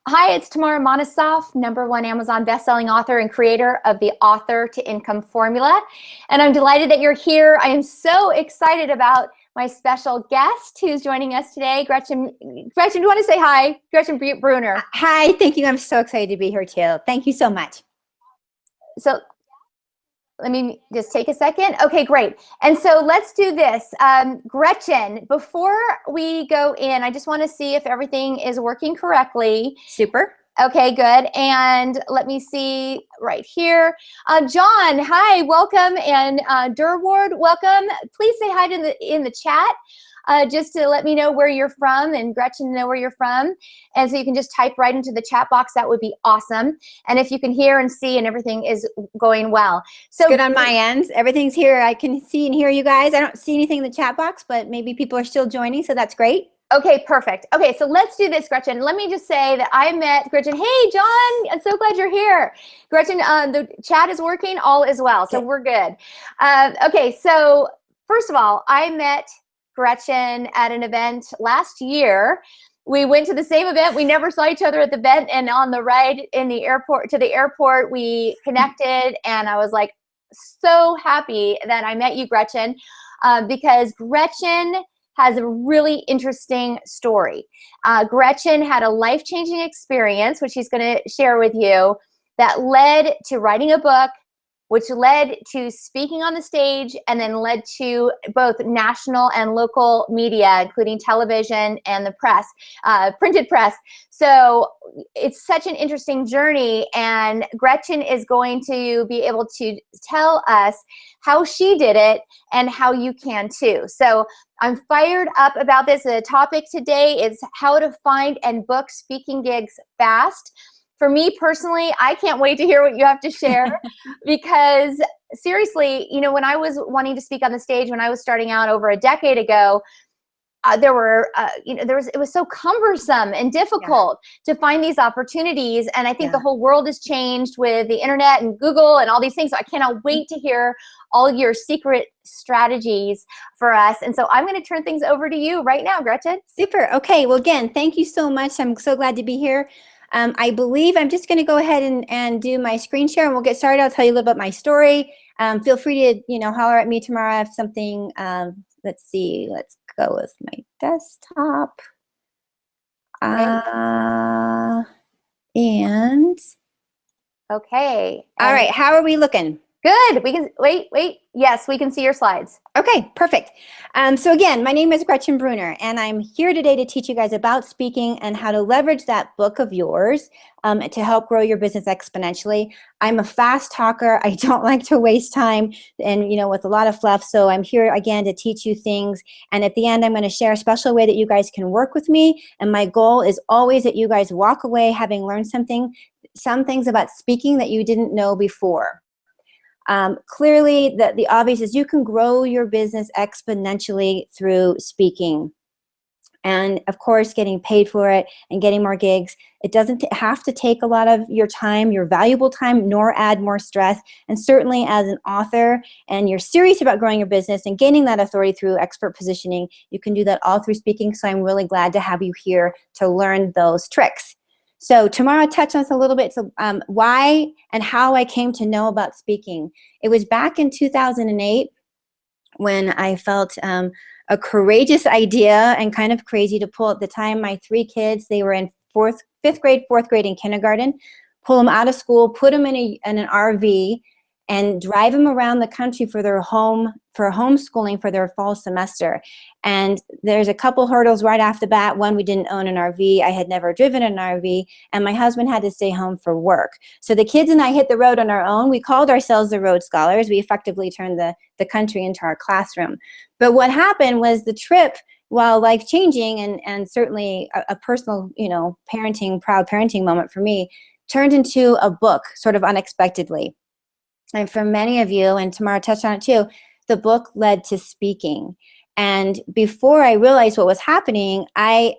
Hi, it's Tamara, Monosoff, #1 Amazon bestselling author and creator of the Author to Income Formula. And I'm delighted that you're here. I am so excited about my special guest who's joining us today, Gretchen. Gretchen, do you want to say hi? Gretchen Breuner. Hi, thank you. I'm so excited to be here too. Thank you so much. So let me just take a second. Okay, great. And so let's do this. Gretchen, before we go in, I just want to see if everything is working correctly. Super. Okay, good. And let me see right here. John, hi, welcome. And Durward, welcome. Please say hi in the chat. Just to let me know where you're from and Gretchen know where you're from. And so you can just type right into the chat box. That would be awesome. And if you can hear and see and everything is going well. So good on my end. Everything's here. I can see and hear you guys. I don't see anything in the chat box, but maybe people are still joining, so that's great. Okay, perfect. Okay, so let's do this, Gretchen. Let me just say that I met Gretchen. Hey, John, I'm so glad you're here. Gretchen, the chat is working, all is well, so we're good. Okay, so first of all, I met Gretchen at an event last year. We went to the same event. We never saw each other at the event, and on the ride in the airport to the airport, we connected, and I was like so happy that I met you, Gretchen, because Gretchen has a really interesting story. Gretchen had a life-changing experience, which she's going to share with you, that led to writing a book, which led to speaking on the stage, and then led to both national and local media, including television and the press, printed press. So it's such an interesting journey, and Gretchen is going to be able to tell us how she did it and how you can too. So I'm fired up about this. The topic today is how to find and book speaking gigs fast. For me personally, I can't wait to hear what you have to share because seriously, you know, when I was wanting to speak on the stage, when I was starting out over a decade ago, it was so cumbersome and difficult to find these opportunities. And I think the whole world has changed with the internet and Google and all these things. So I cannot wait to hear all your secret strategies for us. And so I'm going to turn things over to you right now, Gretchen. Super. Okay. Well, again, thank you so much. I'm so glad to be here. I believe I'm just going to go ahead and do my screen share and we'll get started. I'll tell you a little about my story. Feel free to, holler at me tomorrow if something, let's see, let's go with my desktop. And okay. All right. How are we looking? Good. We can wait. Yes, we can see your slides. Okay, perfect. So again, my name is Gretchen Breuner, and I'm here today to teach you guys about speaking and how to leverage that book of yours to help grow your business exponentially. I'm a fast talker. I don't like to waste time and, with a lot of fluff. So I'm here again to teach you things. And at the end, I'm going to share a special way that you guys can work with me. And my goal is always that you guys walk away having learned some things about speaking that you didn't know before. Clearly, the obvious is you can grow your business exponentially through speaking. And of course, getting paid for it and getting more gigs. It doesn't have to take a lot of your time, your valuable time, nor add more stress. And certainly as an author and you're serious about growing your business and gaining that authority through expert positioning, you can do that all through speaking. So I'm really glad to have you here to learn those tricks. So Tamara touched on this a little bit. So why and how I came to know about speaking. It was back in 2008 when I felt a courageous idea and kind of crazy to pull at the time my 3 kids, they were in 5th grade, 4th grade, and kindergarten, pull them out of school, put them in an RV, and drive them around the country for homeschooling for their fall semester. And there's a couple hurdles right off the bat. One, we didn't own an RV. I had never driven an RV, and my husband had to stay home for work. So the kids and I hit the road on our own. We called ourselves the Road Scholars. We effectively turned the country into our classroom. But what happened was the trip, while life-changing and certainly a personal, proud parenting moment for me, turned into a book sort of unexpectedly. And for many of you, and Tamara touched on it too, the book led to speaking. And before I realized what was happening, I,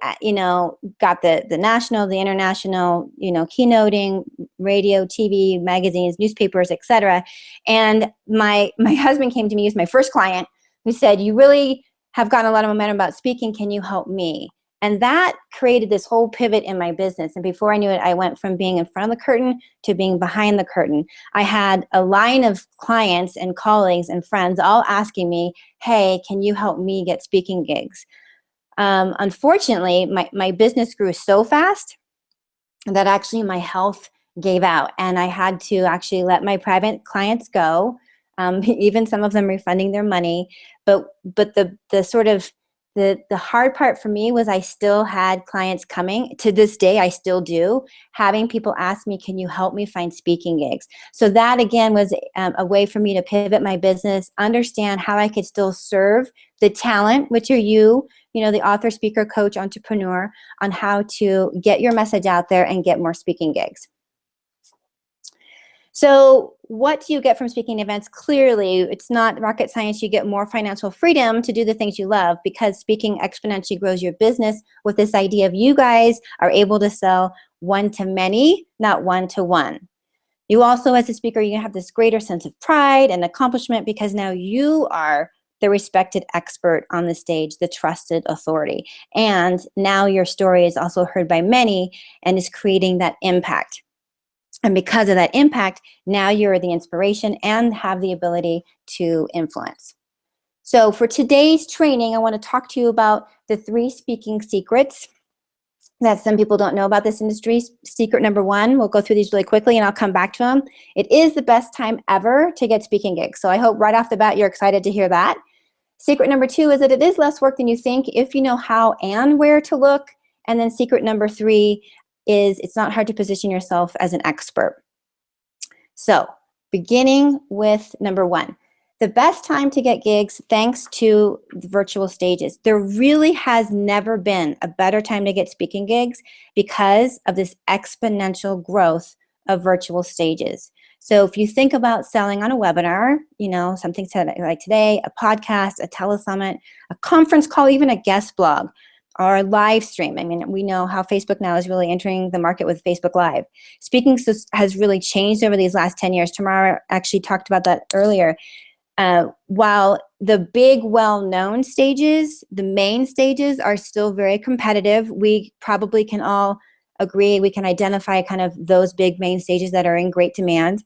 got the national, the international, keynoting, radio, TV, magazines, newspapers, etc. And my husband came to me as my first client who said, "You really have gotten a lot of momentum about speaking. Can you help me?" And that created this whole pivot in my business. And before I knew it, I went from being in front of the curtain to being behind the curtain. I had a line of clients and colleagues and friends all asking me, hey, can you help me get speaking gigs? Unfortunately, my business grew so fast that actually my health gave out. And I had to actually let my private clients go, even some of them refunding their money. But the sort of the hard part for me was I still had clients coming. To this day, I still do, having people ask me, can you help me find speaking gigs? So that, again, was a way for me to pivot my business, understand how I could still serve the talent, which are you know, the author, speaker, coach, entrepreneur, on how to get your message out there and get more speaking gigs. So what do you get from speaking events? Clearly, it's not rocket science. You get more financial freedom to do the things you love, because speaking exponentially grows your business with this idea of you guys are able to sell one to many, not one to one. You also, as a speaker, you have this greater sense of pride and accomplishment because now you are the respected expert on the stage, the trusted authority. And now your story is also heard by many and is creating that impact. And because of that impact, now you're the inspiration and have the ability to influence. So for today's training, I want to talk to you about the 3 speaking secrets that some people don't know about this industry. Secret number 1, we'll go through these really quickly and I'll come back to them. It is the best time ever to get speaking gigs. So I hope right off the bat you're excited to hear that. Secret number 2 is that it is less work than you think if you know how and where to look. And then secret number 3 is it's not hard to position yourself as an expert. So beginning with number 1, the best time to get gigs, thanks to the virtual stages. There really has never been a better time to get speaking gigs because of this exponential growth of virtual stages. So if you think about selling on a webinar, you know, something like today, a podcast, a telesummit, a conference call, even a guest blog, or a live stream. I mean, we know how Facebook now is really entering the market with Facebook Live. Speaking has really changed over these last 10 years. Tamara actually talked about that earlier. While the big, well-known stages, the main stages are still very competitive, we probably can all agree, we can identify kind of those big main stages that are in great demand.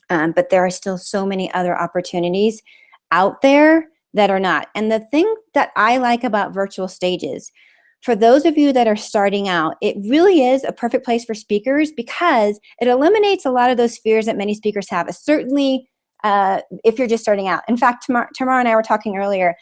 But there are still so many other opportunities out there that are not. And the thing that I like about virtual stages, for those of you that are starting out, it really is a perfect place for speakers because it eliminates a lot of those fears that many speakers have. Certainly, if you're just starting out. In fact, Tamara and I were talking earlier.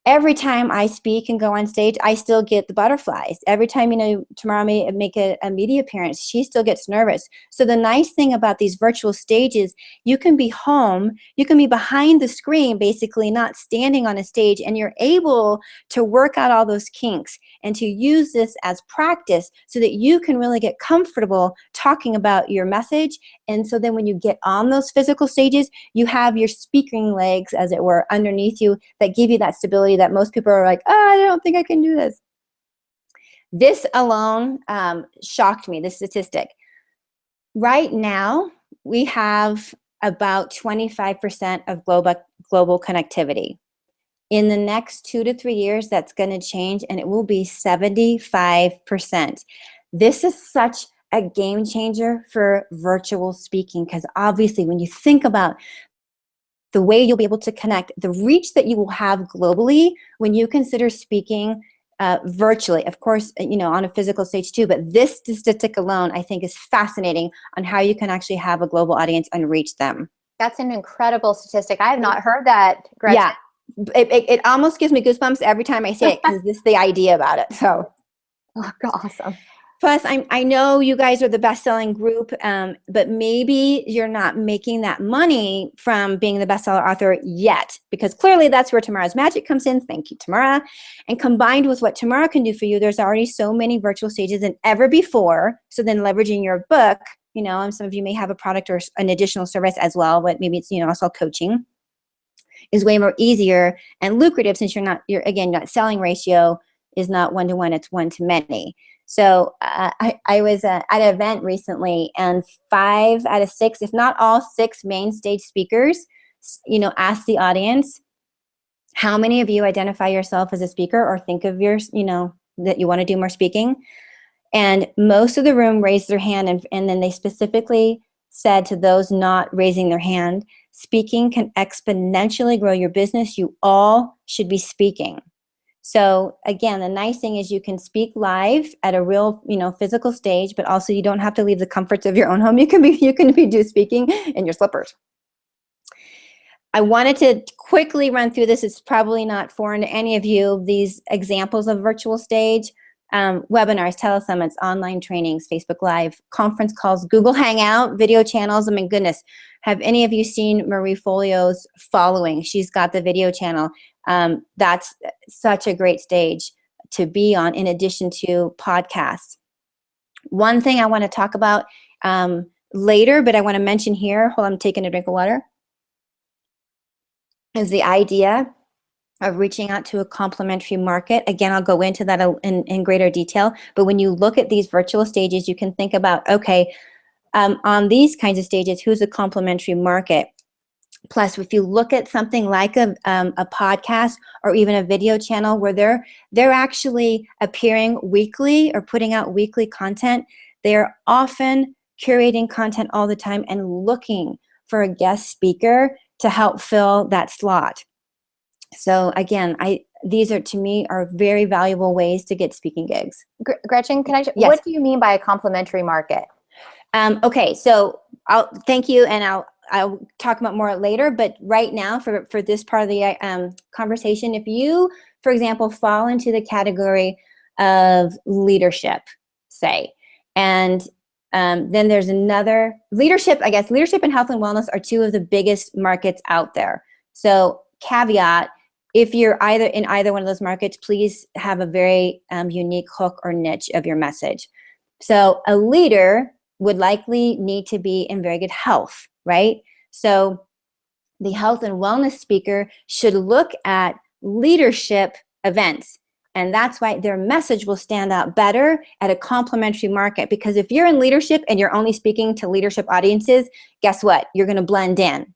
Every time I speak and go on stage, I still get the butterflies. Every time, you know, Tamara may make a media appearance, she still gets nervous. So the nice thing about these virtual stages, you can be home, you can be behind the screen, basically not standing on a stage, and you're able to work out all those kinks and to use this as practice so that you can really get comfortable talking about your message. And so then when you get on those physical stages, you have your speaking legs, as it were, underneath you that give you that stability that most people are like, oh, I don't think I can do this. This alone shocked me, this statistic. Right now, we have about 25% of global connectivity. In the next 2 to 3 years, that's going to change, and it will be 75%. This is such a game changer for virtual speaking because obviously when you think about the way you'll be able to connect, the reach that you will have globally when you consider speaking virtually, of course, you know, on a physical stage too, but this statistic alone, I think, is fascinating on how you can actually have a global audience and reach them. That's an incredible statistic. I have not heard that, Gretchen. Yeah, it almost gives me goosebumps every time I say it because this is the idea about it. So, oh, awesome. Plus, I know you guys are the best-selling group, but maybe you're not making that money from being the bestseller author yet, because clearly that's where Tamara's magic comes in. Thank you, Tamara. And combined with what Tamara can do for you, there's already so many virtual stages than ever before. So then leveraging your book, you know, and some of you may have a product or an additional service as well, but maybe it's, you know, also coaching, is way more easier and lucrative since again, your selling ratio is not 1-to-1, it's 1-to-many. So I was at an event recently, and 5 out of 6, if not all 6 main stage speakers, you know, asked the audience, how many of you identify yourself as a speaker or think of your, you know, that you want to do more speaking. And most of the room raised their hand, and then they specifically said to those not raising their hand, speaking can exponentially grow your business. You all should be speaking. So again, the nice thing is you can speak live at a real, physical stage, but also you don't have to leave the comforts of your own home. You can be do speaking in your slippers. I wanted to quickly run through this. It's probably not foreign to any of you, these examples of virtual stage, webinars, telesummits, online trainings, Facebook Live, conference calls, Google Hangout, video channels. I mean, goodness, have any of you seen Marie Folio's Following? She's got the video channel. That's such a great stage to be on in addition to podcasts. One thing I want to talk about later, but I want to mention here, hold on, I'm taking a drink of water, is the idea of reaching out to a complementary market. Again, I'll go into that in greater detail, but when you look at these virtual stages, you can think about, okay, on these kinds of stages, who's a complementary market? Plus, if you look at something like a podcast or even a video channel where they're actually appearing weekly or putting out weekly content, they're often curating content all the time and looking for a guest speaker to help fill that slot. So again, these are, to me, are very valuable ways to get speaking gigs. Gretchen, Yes. What do you mean by a complementary market? Okay, so thank you, and I'll talk about more later, but right now for this part of the conversation, if you, for example, fall into the category of leadership, say, and then there's another leadership, I guess leadership and health and wellness are two of the biggest markets out there. So caveat, if you're in either one of those markets, please have a very unique hook or niche of your message. So a leader would likely need to be in very good health, right? So the health and wellness speaker should look at leadership events. And that's why their message will stand out better at a complementary market. Because if you're in leadership and you're only speaking to leadership audiences, guess what? You're going to blend in.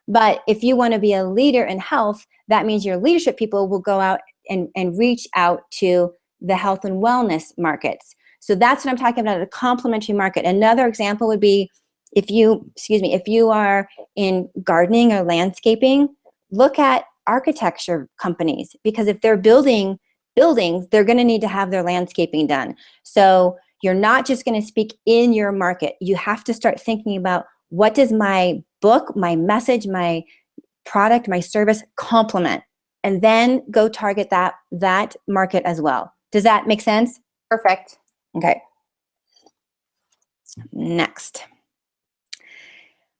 But if you want to be a leader in health, that means your leadership people will go out and reach out to the health and wellness markets. So that's what I'm talking about, a complementary market. Another example would be if you are in gardening or landscaping, look at architecture companies, because if they're building buildings, they're going to need to have their landscaping done. So you're not just going to speak in your market. You have to start thinking about, what does my book, my message, my product, my service complement? And then go target that market as well. Does that make sense? Perfect. Okay. Next.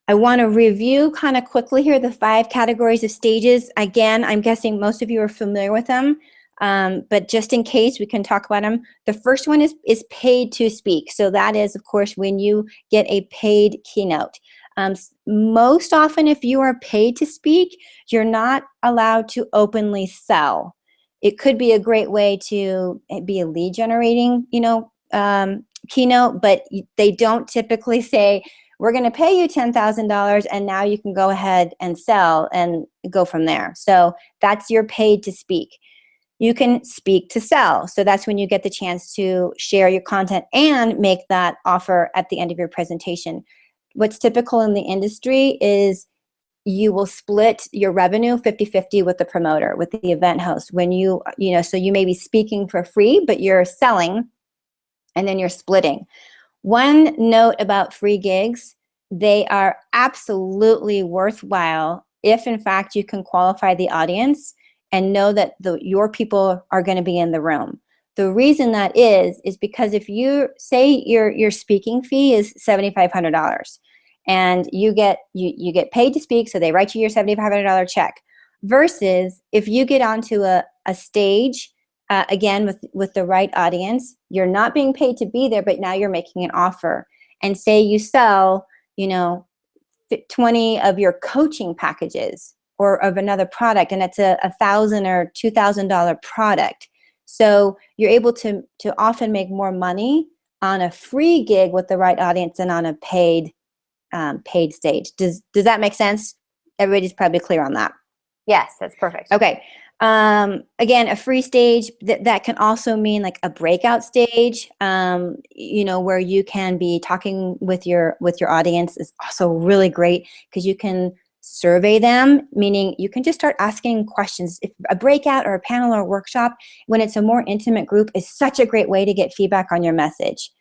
I want to review kind of quickly here the 5 categories of stages. Again, I'm guessing most of you are familiar with them, but just in case, we can talk about them. The first one is paid to speak. So that is, of course, when you get a paid keynote. Most often, if you are paid to speak, you're not allowed to openly sell. It could be a great way to be a lead generating, keynote, but they don't typically say, we're going to pay you $10,000 and now you can go ahead and sell and go from there. So that's your paid to speak. You can speak to sell. So that's when you get the chance to share your content and make that offer at the end of your presentation. What's typical in the industry is you will split your revenue 50-50 with the promoter, with the event host. When so you may be speaking for free, but you're selling, and then you're splitting. One note about free gigs, they are absolutely worthwhile if in fact you can qualify the audience and know that your people are going to be in the room. The reason that is because if you say your speaking fee is $7,500 and you get paid to speak, so they write you your $7,500 check, versus if you get onto a stage, again, with the right audience, you're not being paid to be there, but now you're making an offer. And say you sell, 20 of your coaching packages or of another product, and it's a $1,000 or $2,000 product. So you're able to often make more money on a free gig with the right audience than on a paid stage. Does that make sense? Everybody's probably clear on that. Yes, that's perfect. Okay. Again, a free stage that can also mean like a breakout stage, where you can be talking with your audience is also really great because you can survey them, meaning you can just start asking questions. If a breakout or a panel or a workshop, when it's a more intimate group, is such a great way to get feedback on your message.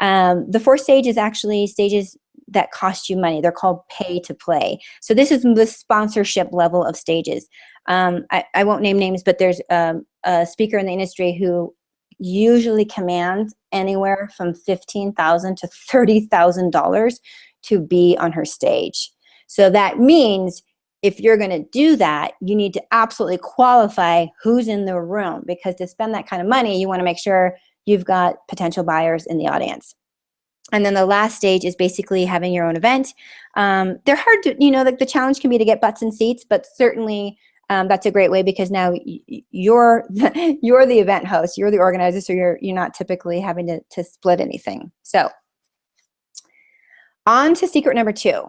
The fourth stage is actually stages that cost you money. They're called pay to play. So this is the sponsorship level of stages. I won't name names, but there's a speaker in the industry who usually commands anywhere from $15,000 to $30,000 to be on her stage. So that means if you're going to do that, you need to absolutely qualify who's in the room, because to spend that kind of money, you want to make sure you've got potential buyers in the audience. And then the last stage is basically having your own event. They're hard to, the challenge can be to get butts in seats, but certainly that's a great way because now you're the event host, you're the organizer, so you're not typically having to split anything. So on to secret number 2,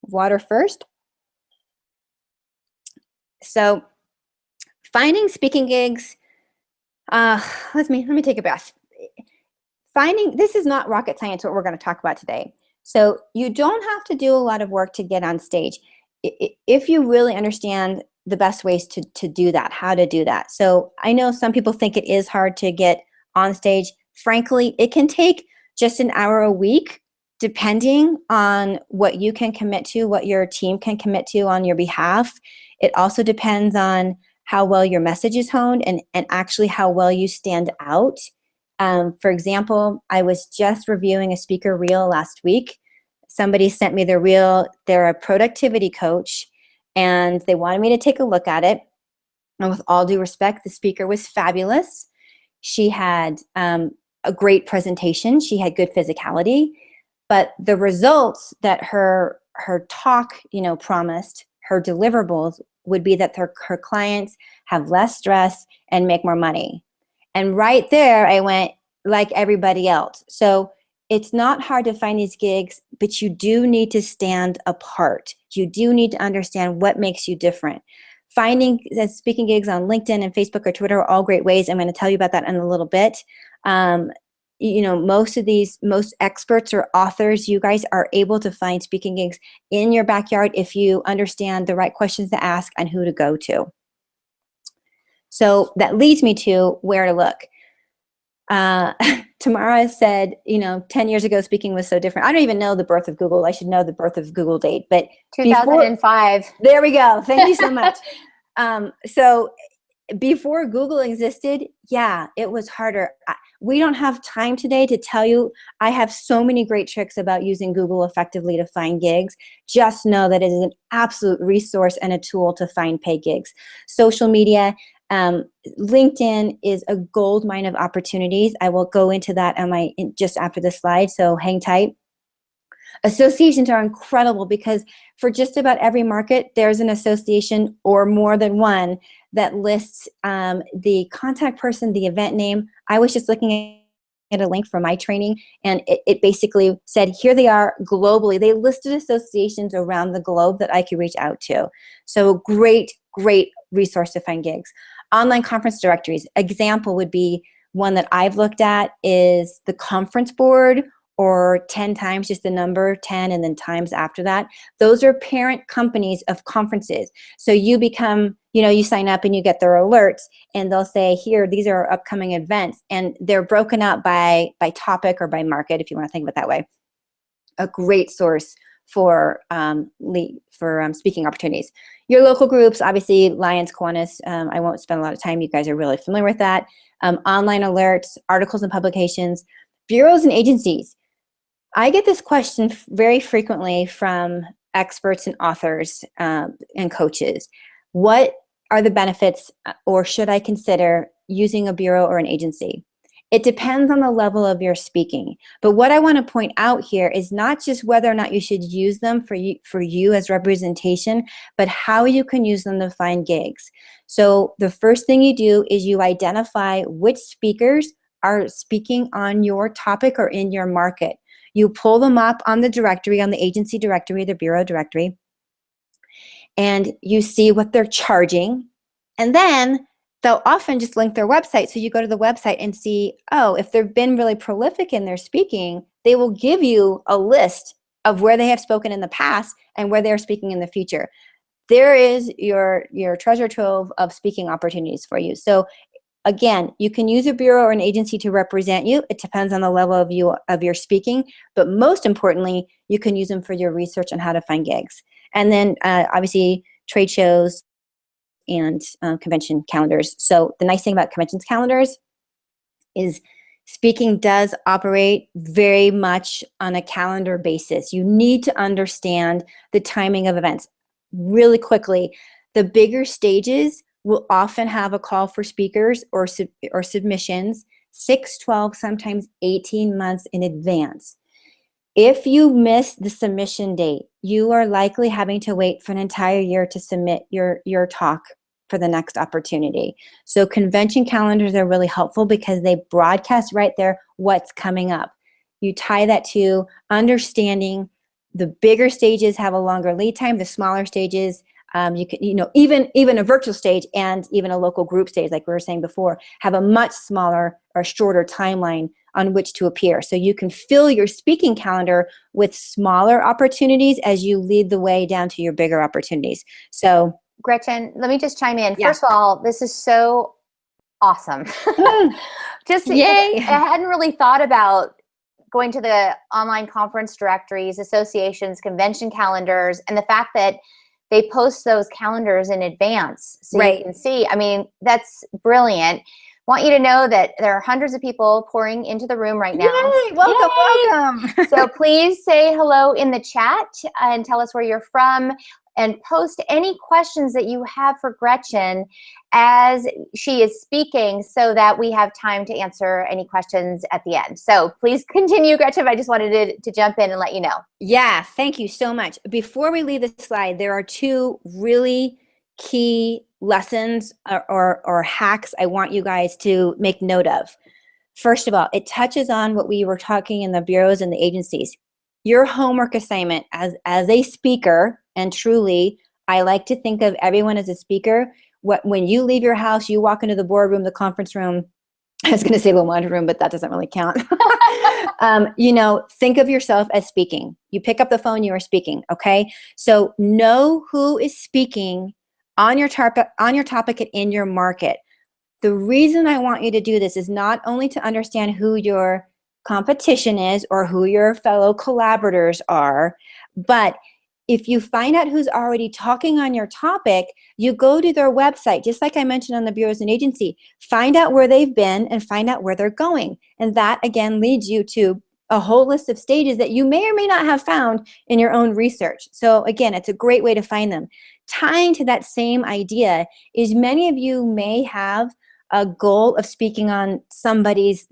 water first. So finding speaking gigs, let me take a breath. This is not rocket science, what we're going to talk about today. So you don't have to do a lot of work to get on stage if you really understand the best ways to do that, how to do that. So I know some people think it is hard to get on stage. Frankly, it can take just an hour a week, depending on what you can commit to, what your team can commit to on your behalf. It also depends on how well your message is honed and actually how well you stand out. For example, I was just reviewing a speaker reel last week. Somebody sent me the reel. They're a productivity coach, and they wanted me to take a look at it. And with all due respect, the speaker was fabulous. She had a great presentation. She had good physicality. But the results that her talk, promised, her deliverables, would be that her clients have less stress and make more money. And right there, I went, like everybody else. So it's not hard to find these gigs, but you do need to stand apart. You do need to understand what makes you different. Finding speaking gigs on LinkedIn and Facebook or Twitter are all great ways. I'm going to tell you about that in a little bit. Most experts or authors, you guys are able to find speaking gigs in your backyard if you understand the right questions to ask and who to go to. So that leads me to where to look. Tamara said, 10 years ago, speaking was so different. I don't even know the birth of Google. I should know the birth of Google date, but 2005. There we go. Thank you so much. So before Google existed, yeah, it was harder. We don't have time today to tell you. I have so many great tricks about using Google effectively to find gigs. Just know that it is an absolute resource and a tool to find paid gigs. Social media, LinkedIn is a gold mine of opportunities. I will go into that just after the slide, so hang tight. Associations are incredible because for just about every market, there's an association or more than one that lists the contact person, the event name. I was just looking at a link for my training, and it basically said, here they are globally. They listed associations around the globe that I could reach out to. So great resource to find gigs. Online conference directories. Example would be one that I've looked at is the conference board, or 10 times, just the number 10 and then times after that. Those are parent companies of conferences. So you become, you sign up and you get their alerts, and they'll say, here, these are upcoming events. And they're broken out by topic or by market, if you want to think of it that way. A great source for speaking opportunities. Your local groups, obviously, Lions, Kiwanis, I won't spend a lot of time. You guys are really familiar with that. Online alerts, articles and publications, bureaus and agencies. I get this question very frequently from experts and authors and coaches. What are the benefits, or should I consider using a bureau or an agency? It depends on the level of your speaking. But what I want to point out here is not just whether or not you should use them for you as representation, but how you can use them to find gigs. So the first thing you do is you identify which speakers are speaking on your topic or in your market. You pull them up on the directory, on the agency directory, the bureau directory, and you see what they're charging. And then they'll often just link their website. So you go to the website and see, oh, if they've been really prolific in their speaking, they will give you a list of where they have spoken in the past and where they're speaking in the future. There is your treasure trove of speaking opportunities for you. So again, you can use a bureau or an agency to represent you. It depends on the level of your speaking, but most importantly, you can use them for your research on how to find gigs. And then obviously trade shows and convention calendars. So the nice thing about conventions calendars is speaking does operate very much on a calendar basis. You need to understand the timing of events. Really quickly, the bigger stages will often have a call for speakers or submissions 6, 12, sometimes 18 months in advance. If you miss the submission date, you are likely having to wait for an entire year to submit your talk for the next opportunity. So convention calendars are really helpful because they broadcast right there what's coming up. You tie that to understanding the bigger stages have a longer lead time, the smaller stages, you can, even a virtual stage and even a local group stage, like we were saying before, have a much smaller or shorter timeline on which to appear. So you can fill your speaking calendar with smaller opportunities as you lead the way down to your bigger opportunities. So Gretchen, let me just chime in. Yeah. First of all, this is so awesome. Just Yay. I hadn't really thought about going to the online conference directories, associations, convention calendars, and the fact that they post those calendars in advance so Right. you can see. I mean, that's brilliant. Want you to know that there are hundreds of people pouring into the room right now. Yay! Welcome. So please say hello in the chat and tell us where you're from, and post any questions that you have for Gretchen as she is speaking so that we have time to answer any questions at the end. So please continue, Gretchen. I just wanted to jump in and let you know. Yeah, thank you so much. Before we leave this slide, there are 2 really key lessons or hacks I want you guys to make note of. First of all, it touches on what we were talking in the bureaus and the agencies. Your homework assignment as a speaker, and truly, I like to think of everyone as a speaker. When you leave your house, you walk into the boardroom, the conference room, I was going to say the laundry room, but that doesn't really count. Think of yourself as speaking. You pick up the phone, you are speaking, okay? So know who is speaking on your topic and in your market. The reason I want you to do this is not only to understand who your competition is or who your fellow collaborators are, but if you find out who's already talking on your topic, you go to their website, just like I mentioned on the bureaus and agency, find out where they've been and find out where they're going. And that again leads you to a whole list of stages that you may or may not have found in your own research. So again, it's a great way to find them. Tying to that same idea is many of you may have a goal of speaking on somebody's,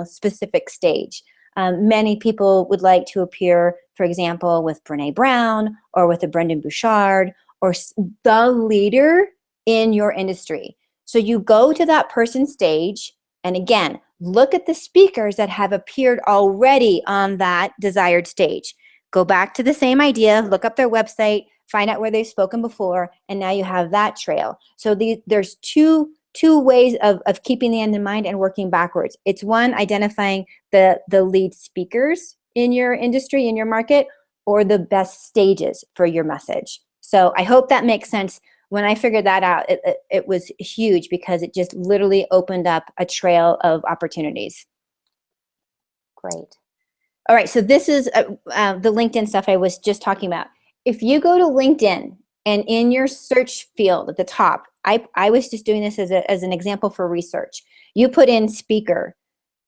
specific stage. Many people would like to appear, for example, with Brene Brown or with a Brendan Bouchard or the leader in your industry. So you go to that person's stage and again, look at the speakers that have appeared already on that desired stage. Go back to the same idea, look up their website, find out where they've spoken before, and now you have that trail. So there's two ways of keeping the end in mind and working backwards. It's one, identifying the lead speakers in your industry, in your market, or the best stages for your message. So I hope that makes sense. When I figured that out, it was huge because it just literally opened up a trail of opportunities. Great. All right, so this is the LinkedIn stuff I was just talking about. If you go to LinkedIn and in your search field at the top, I was just doing this as an example for research. You put in speaker.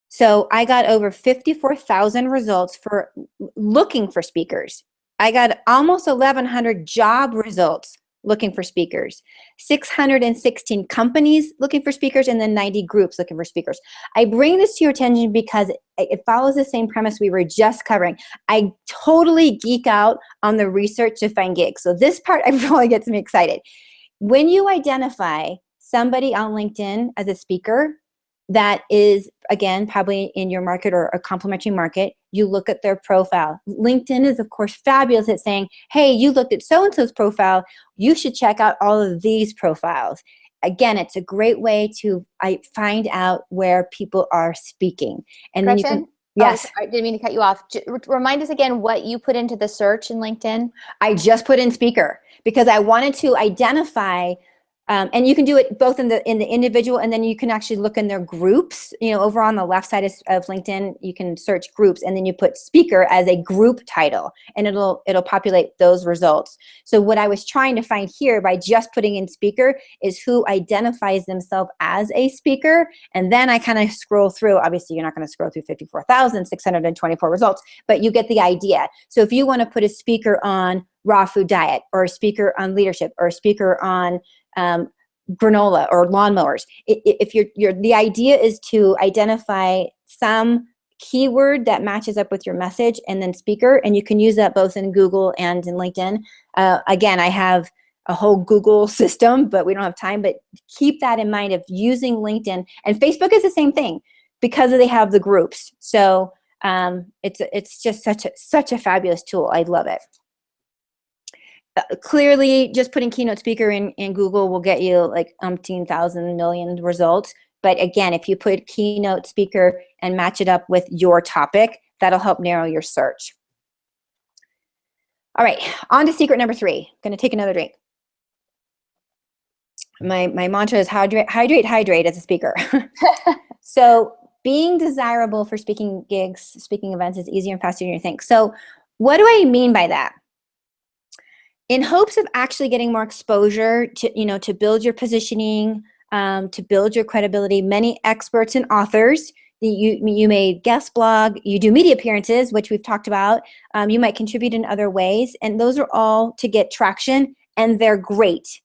So I got over 54,000 results for looking for speakers. I got almost 1,100 job results looking for speakers, 616 companies looking for speakers, and then 90 groups looking for speakers. I bring this to your attention because it follows the same premise we were just covering. I totally geek out on the research to find gigs. So this part really gets me excited. When you identify somebody on LinkedIn as a speaker that is, again, probably in your market or a complementary market, you look at their profile. LinkedIn is, of course, fabulous at saying, hey, you looked at so-and-so's profile, you should check out all of these profiles. again, it's a great way to find out where people are speaking. And Gretchen? then you can, yes. I didn't mean to cut you off. Remind us again what you put into the search in LinkedIn. I just put in speaker because I wanted to identify, and you can do it both in the individual, and then you can actually look in their groups. Over on the left side of LinkedIn, you can search groups, and then you put speaker as a group title, and it'll populate those results. So what I was trying to find here by just putting in speaker is who identifies themselves as a speaker, and then I kind of scroll through. Obviously, you're not going to scroll through 54,624 results, but you get the idea. So if you want to put a speaker on raw food diet, or a speaker on leadership, or a speaker on granola or lawnmowers. If the idea is to identify some keyword that matches up with your message and then speaker, and you can use that both in Google and in LinkedIn. Again, I have a whole Google system, but we don't have time, but keep that in mind of using LinkedIn. And Facebook is the same thing because they have the groups. So it's just such a fabulous tool. I love it. Clearly, just putting keynote speaker in Google will get you like umpteen thousand million results. But again, if you put keynote speaker and match it up with your topic, that'll help narrow your search. All right, on to secret number 3. I'm going to take another drink. My mantra is hydrate, hydrate, hydrate as a speaker. So being desirable for speaking gigs, speaking events is easier and faster than you think. So what do I mean by that? In hopes of actually getting more exposure to build your positioning, to build your credibility, many experts and authors, you may guest blog, you do media appearances, which we've talked about, you might contribute in other ways, and those are all to get traction, and they're great.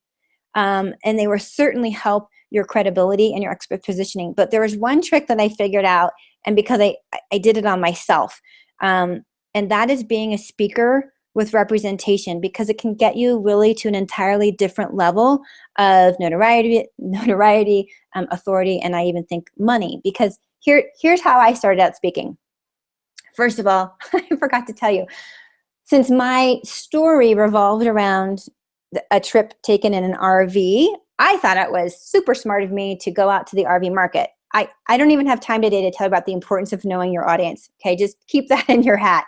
And they will certainly help your credibility and your expert positioning. But there was one trick that I figured out, and because I did it on myself, and that is being a speaker with representation, because it can get you really to an entirely different level of notoriety, authority, and I even think money. Because here's how I started out speaking. First of all, I forgot to tell you, since my story revolved around a trip taken in an RV, I thought it was super smart of me to go out to the RV market. I don't even have time today to tell you about the importance of knowing your audience. Okay, just keep that in your hat.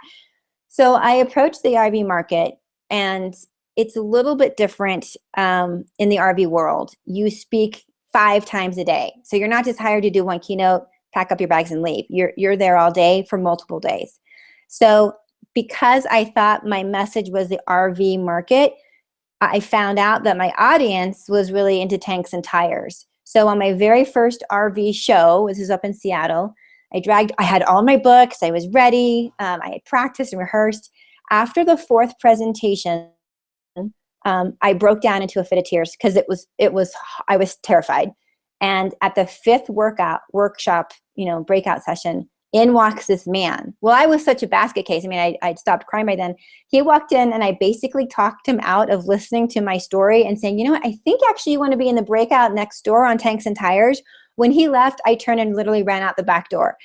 So I approached the RV market, and it's a little bit different in the RV world. You speak 5 times a day. So you're not just hired to do one keynote, pack up your bags and leave. You're there all day for multiple days. So because I thought my message was the RV market, I found out that my audience was really into tanks and tires. So on my very first RV show, this is up in Seattle, I had all my books, I was ready, I had practiced and rehearsed. After the 4th presentation, I broke down into a fit of tears because I was terrified. And at the 5th workshop, breakout session, in walks this man. Well, I was such a basket case. I mean, I'd stopped crying by then. He walked in, and I basically talked him out of listening to my story and saying, you know what, I think actually you want to be in the breakout next door on tanks and tires. When he left, I turned and literally ran out the back door.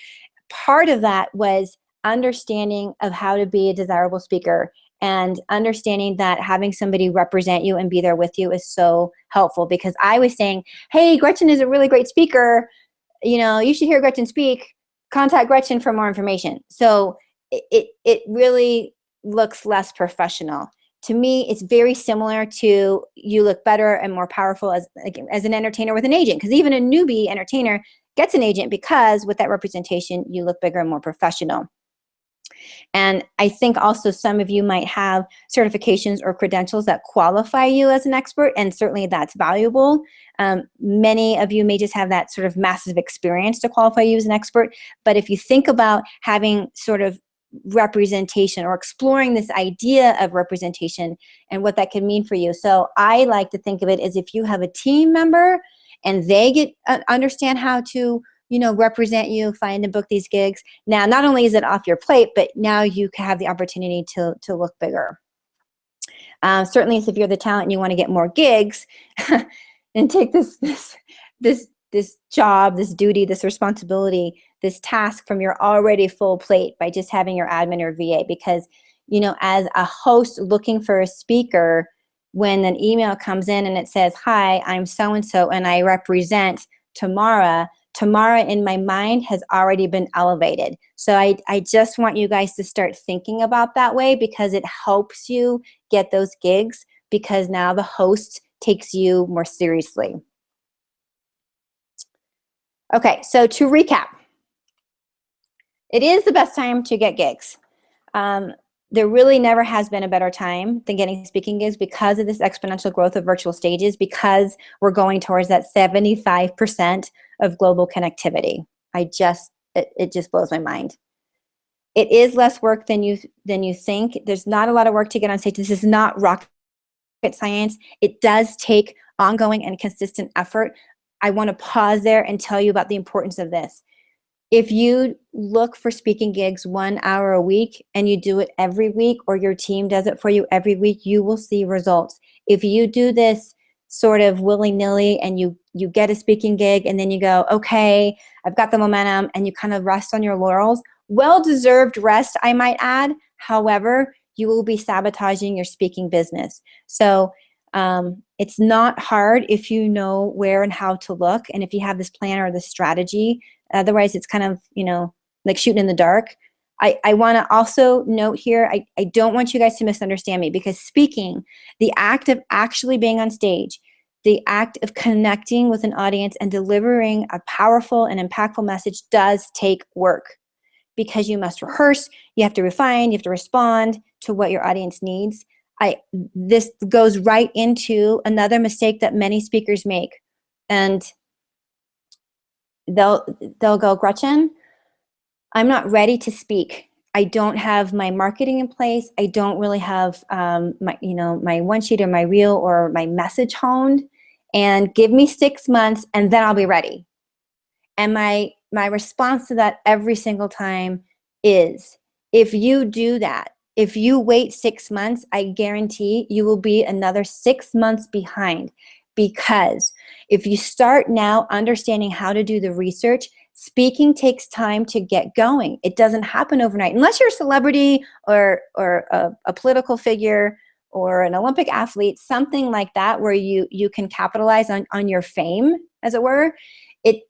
Part of that was understanding of how to be a desirable speaker, and understanding that having somebody represent you and be there with you is so helpful, because I was saying, hey, Gretchen is a really great speaker. You should hear Gretchen speak. Contact Gretchen for more information. So it really looks less professional. To me, it's very similar to you look better and more powerful as an entertainer with an agent, because even a newbie entertainer gets an agent because with that representation, you look bigger and more professional. And I think also some of you might have certifications or credentials that qualify you as an expert, and certainly that's valuable. Many of you may just have that sort of massive experience to qualify you as an expert. But if you think about having sort of representation or exploring this idea of representation and what that can mean for you. So I like to think of it as if you have a team member and they understand how to represent you, find and book these gigs. Now, not only is it off your plate, but now you have the opportunity to look bigger. Certainly, if you're the talent and you want to get more gigs and take this job, this duty, this responsibility, this task from your already full plate by just having your admin or VA, because, as a host looking for a speaker, when an email comes in and it says, hi, I'm so-and-so and I represent Tamara, Tamara in my mind has already been elevated. So I just want you guys to start thinking about that way, because it helps you get those gigs, because now the host takes you more seriously. Okay, so to recap, it is the best time to get gigs. There really never has been a better time than getting speaking gigs because of this exponential growth of virtual stages, because we're going towards that 75% of global connectivity. It just blows my mind. It is less work than you think. There's not a lot of work to get on stage. This is not rocket science. It does take ongoing and consistent effort. I want to pause there and tell you about the importance of this. If you look for speaking gigs 1 hour a week and you do it every week, or your team does it for you every week, you will see results. If you do this sort of willy-nilly and you get a speaking gig and then you go, okay, I've got the momentum, and you kind of rest on your laurels, well-deserved rest, I might add. However, you will be sabotaging your speaking business. So it's not hard if you know where and how to look, and if you have this plan or this strategy. Otherwise, it's kind of, like shooting in the dark. I want to also note here, I don't want you guys to misunderstand me, because speaking, the act of actually being on stage, the act of connecting with an audience and delivering a powerful and impactful message does take work, because you must rehearse, you have to refine, you have to respond to what your audience needs. This goes right into another mistake that many speakers make. And they'll go, Gretchen, I'm not ready to speak. I don't have my marketing in place. I don't really have my one sheet or my reel or my message honed. And give me 6 months and then I'll be ready. And my response to that every single time is, if you do that, if you wait 6 months, I guarantee you will be another 6 months behind. Because if you start now understanding how to do the research, speaking takes time to get going. It doesn't happen overnight, unless you're a celebrity or a political figure or an Olympic athlete, something like that, where you can capitalize on your fame, as it were.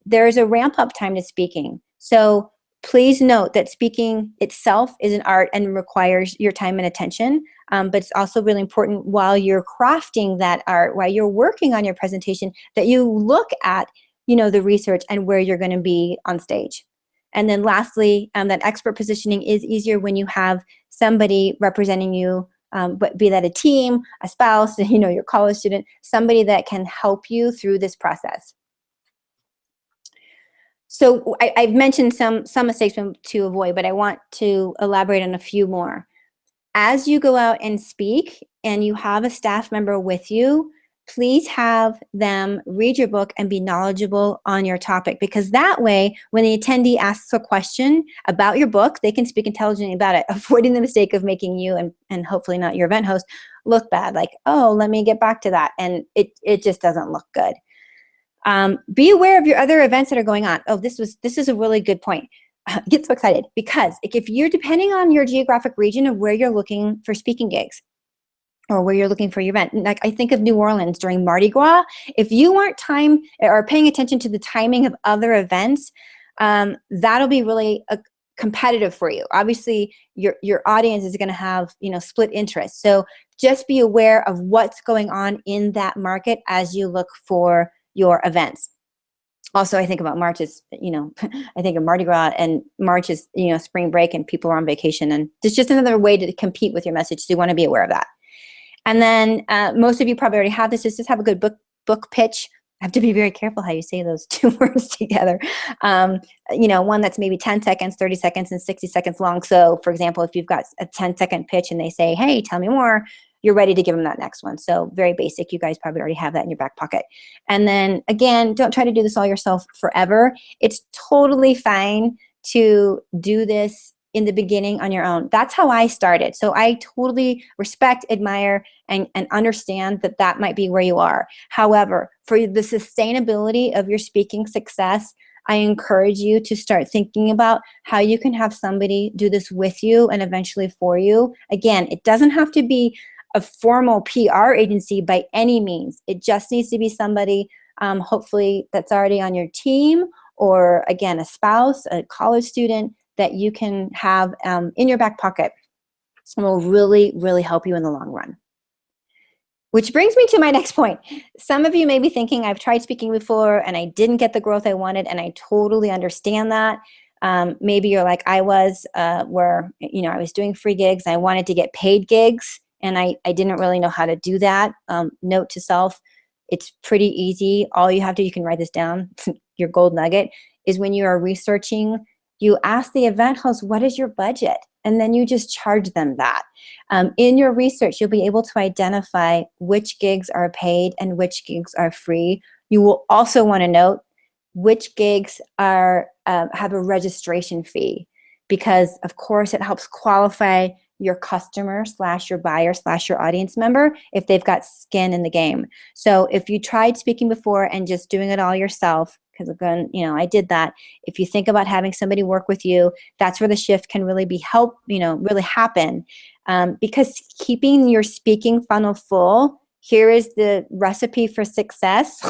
There's a ramp up time to speaking. So please note that speaking itself is an art and requires your time and attention. But it's also really important, while you're crafting that art, while you're working on your presentation, that you look at, the research and where you're going to be on stage. And then lastly, that expert positioning is easier when you have somebody representing you, but be that a team, a spouse, your college student, somebody that can help you through this process. So I've mentioned some mistakes to avoid, but I want to elaborate on a few more. As you go out and speak and you have a staff member with you, please have them read your book and be knowledgeable on your topic, because that way, when the attendee asks a question about your book, they can speak intelligently about it, avoiding the mistake of making you, and hopefully not your event host, look bad, like, oh, let me get back to that. And it just doesn't look good. Be aware of your other events that are going on. Oh, this is a really good point. Get so excited, because if you're depending on your geographic region of where you're looking for speaking gigs or where you're looking for your event, like I think of New Orleans during Mardi Gras, if you aren't paying attention to the timing of other events, that'll be really competitive for you. Obviously, your audience is going to have split interests. So just be aware of what's going on in that market as you look for your events. Also, I think about March as, I think of Mardi Gras, and March is, spring break and people are on vacation, and it's just another way to compete with your message. So you want to be aware of that. And then most of you probably already have this, is just have a good book pitch. I have to be very careful how you say those two words together. One that's maybe 10 seconds, 30 seconds, and 60 seconds long. So for example, if you've got a 10-second pitch and they say, hey, tell me more, you're ready to give them that next one. So very basic. You guys probably already have that in your back pocket. And then again, don't try to do this all yourself forever. It's totally fine to do this in the beginning on your own. That's how I started. So I totally respect, admire, and understand that might be where you are. However, for the sustainability of your speaking success, I encourage you to start thinking about how you can have somebody do this with you and eventually for you. Again, it doesn't have to be a formal PR agency by any means. It just needs to be somebody, hopefully, that's already on your team, or again, a spouse, a college student that you can have in your back pocket, and will really, really help you in the long run. Which brings me to my next point. Some of you may be thinking, I've tried speaking before and I didn't get the growth I wanted, and I totally understand that. Maybe you're like I was, where I was doing free gigs. I wanted to get paid gigs, and I didn't really know how to do that. Note to self, it's pretty easy. All you have to, you can write this down, your gold nugget, is when you are researching, you ask the event host, what is your budget? And then you just charge them that. In your research, you'll be able to identify which gigs are paid and which gigs are free. You will also want to note which gigs are have a registration fee, because of course it helps qualify your customer / your buyer / your audience member if they've got skin in the game. So if you tried speaking before and just doing it all yourself, because again, I did that. If you think about having somebody work with you, that's where the shift can really really happen. Because keeping your speaking funnel full, here is the recipe for success,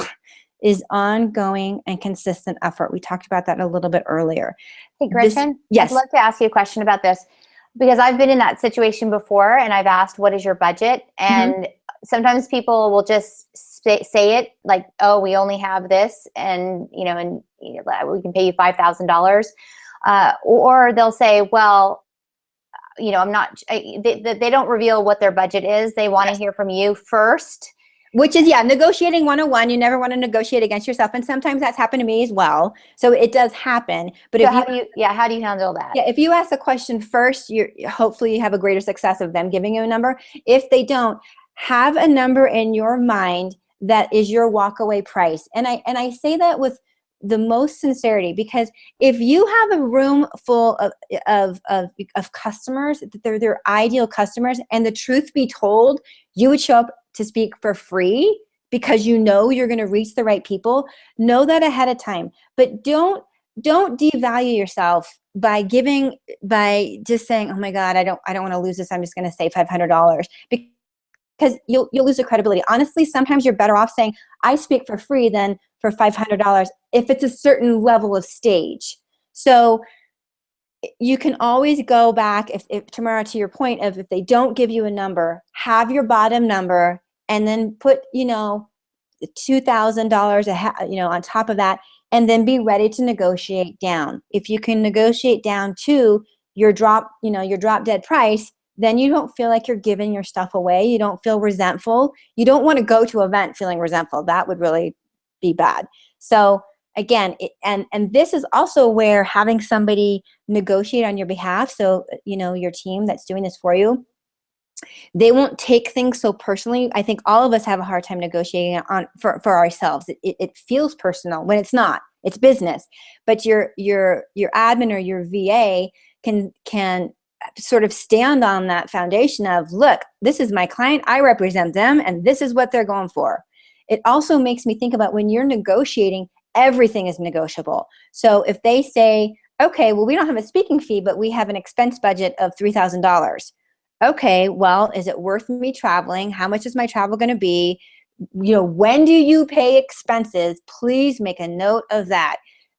is ongoing and consistent effort. We talked about that a little bit earlier. Hey, Gretchen, yes. I'd love to ask you a question about this, because I've been in that situation before, and I've asked, what is your budget? And sometimes people will just say it like, oh, we only have this, and we can pay you $5,000. Or they'll say, well, I'm not, they don't reveal what their budget is. They want to hear from you first. Which is, negotiating 101. You never want to negotiate against yourself. And sometimes that's happened to me as well. So it does happen. But how do you handle that? Yeah, if you ask the question first, hopefully you have a greater success of them giving you a number. If they don't, have a number in your mind that is your walkaway price. And I say that with the most sincerity, because if you have a room full of customers, they're their ideal customers, and the truth be told, you would show up to speak for free because you're going to reach the right people. Know that ahead of time. But don't devalue yourself by just saying, oh my God, I don't want to lose this, I'm just going to say $500, because you'll lose the credibility. Honestly, sometimes you're better off saying, I speak for free than for $500 if it's a certain level of stage. So you can always go back, if Tamara, to your point of, if they don't give you a number, have your bottom number, and then put $2,000 on top of that, and then be ready to negotiate down. If you can negotiate down to your drop dead price, then you don't feel like you're giving your stuff away. You don't feel resentful. You don't want to go to an event feeling resentful. That would really be bad. So again, and this is also where having somebody negotiate on your behalf, so your team that's doing this for you, they won't take things so personally. I think all of us have a hard time negotiating for ourselves. It feels personal when it's not. It's business. But your admin or your VA can sort of stand on that foundation of, look, this is my client, I represent them, and this is what they're going for. It also makes me think about, when you're negotiating, everything is negotiable. So if they say, okay, well, we don't have a speaking fee, but we have an expense budget of $3,000. Okay, well, is it worth me traveling? How much is my travel going to be? When do you pay expenses? Please make a note of that.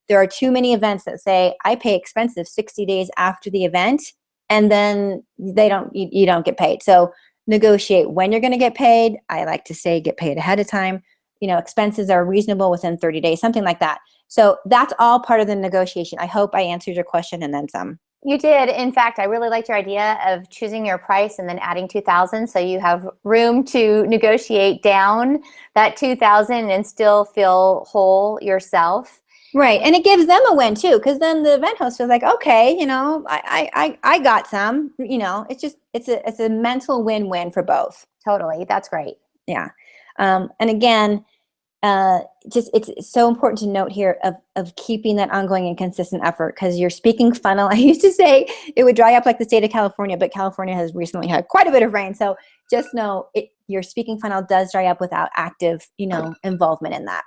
There are too many events that say, I pay expenses 60 days after the event, and then you don't get paid. So negotiate when you're going to get paid. I like to say, get paid ahead of time. Expenses are reasonable within 30 days, something like that. So that's all part of the negotiation. I hope I answered your question and then some. You did. In fact, I really liked your idea of choosing your price and then adding $2,000, so you have room to negotiate down that $2,000 and still feel whole yourself. Right. And it gives them a win too, because then the event host feels like, okay, I got some, it's a mental win-win for both. Totally. That's great. Yeah. And again, it's so important to note here of keeping that ongoing and consistent effort, because your speaking funnel, I used to say it would dry up like the state of California, but California has recently had quite a bit of rain. So just know your speaking funnel does dry up without active, involvement in that.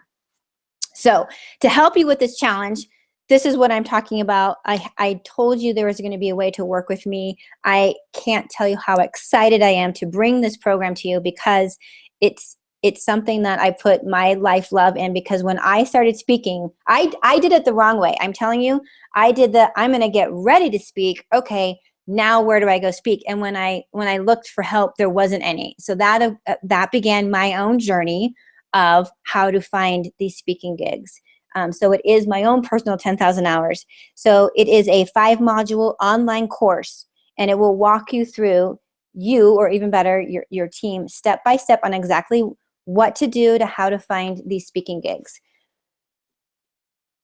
So to help you with this challenge, this is what I'm talking about. I told you there was going to be a way to work with me. I can't tell you how excited I am to bring this program to you, because it's something that I put my life love in, because when I started speaking, I did it the wrong way. I'm telling you, I'm going to get ready to speak. Okay, now where do I go speak? And when I looked for help, there wasn't any. So that began my own journey of how to find these speaking gigs. So it is my own personal 10,000 hours. So it is a 5-module online course, and it will walk you through, or even better, your team, step by step on exactly what to do to how to find these speaking gigs.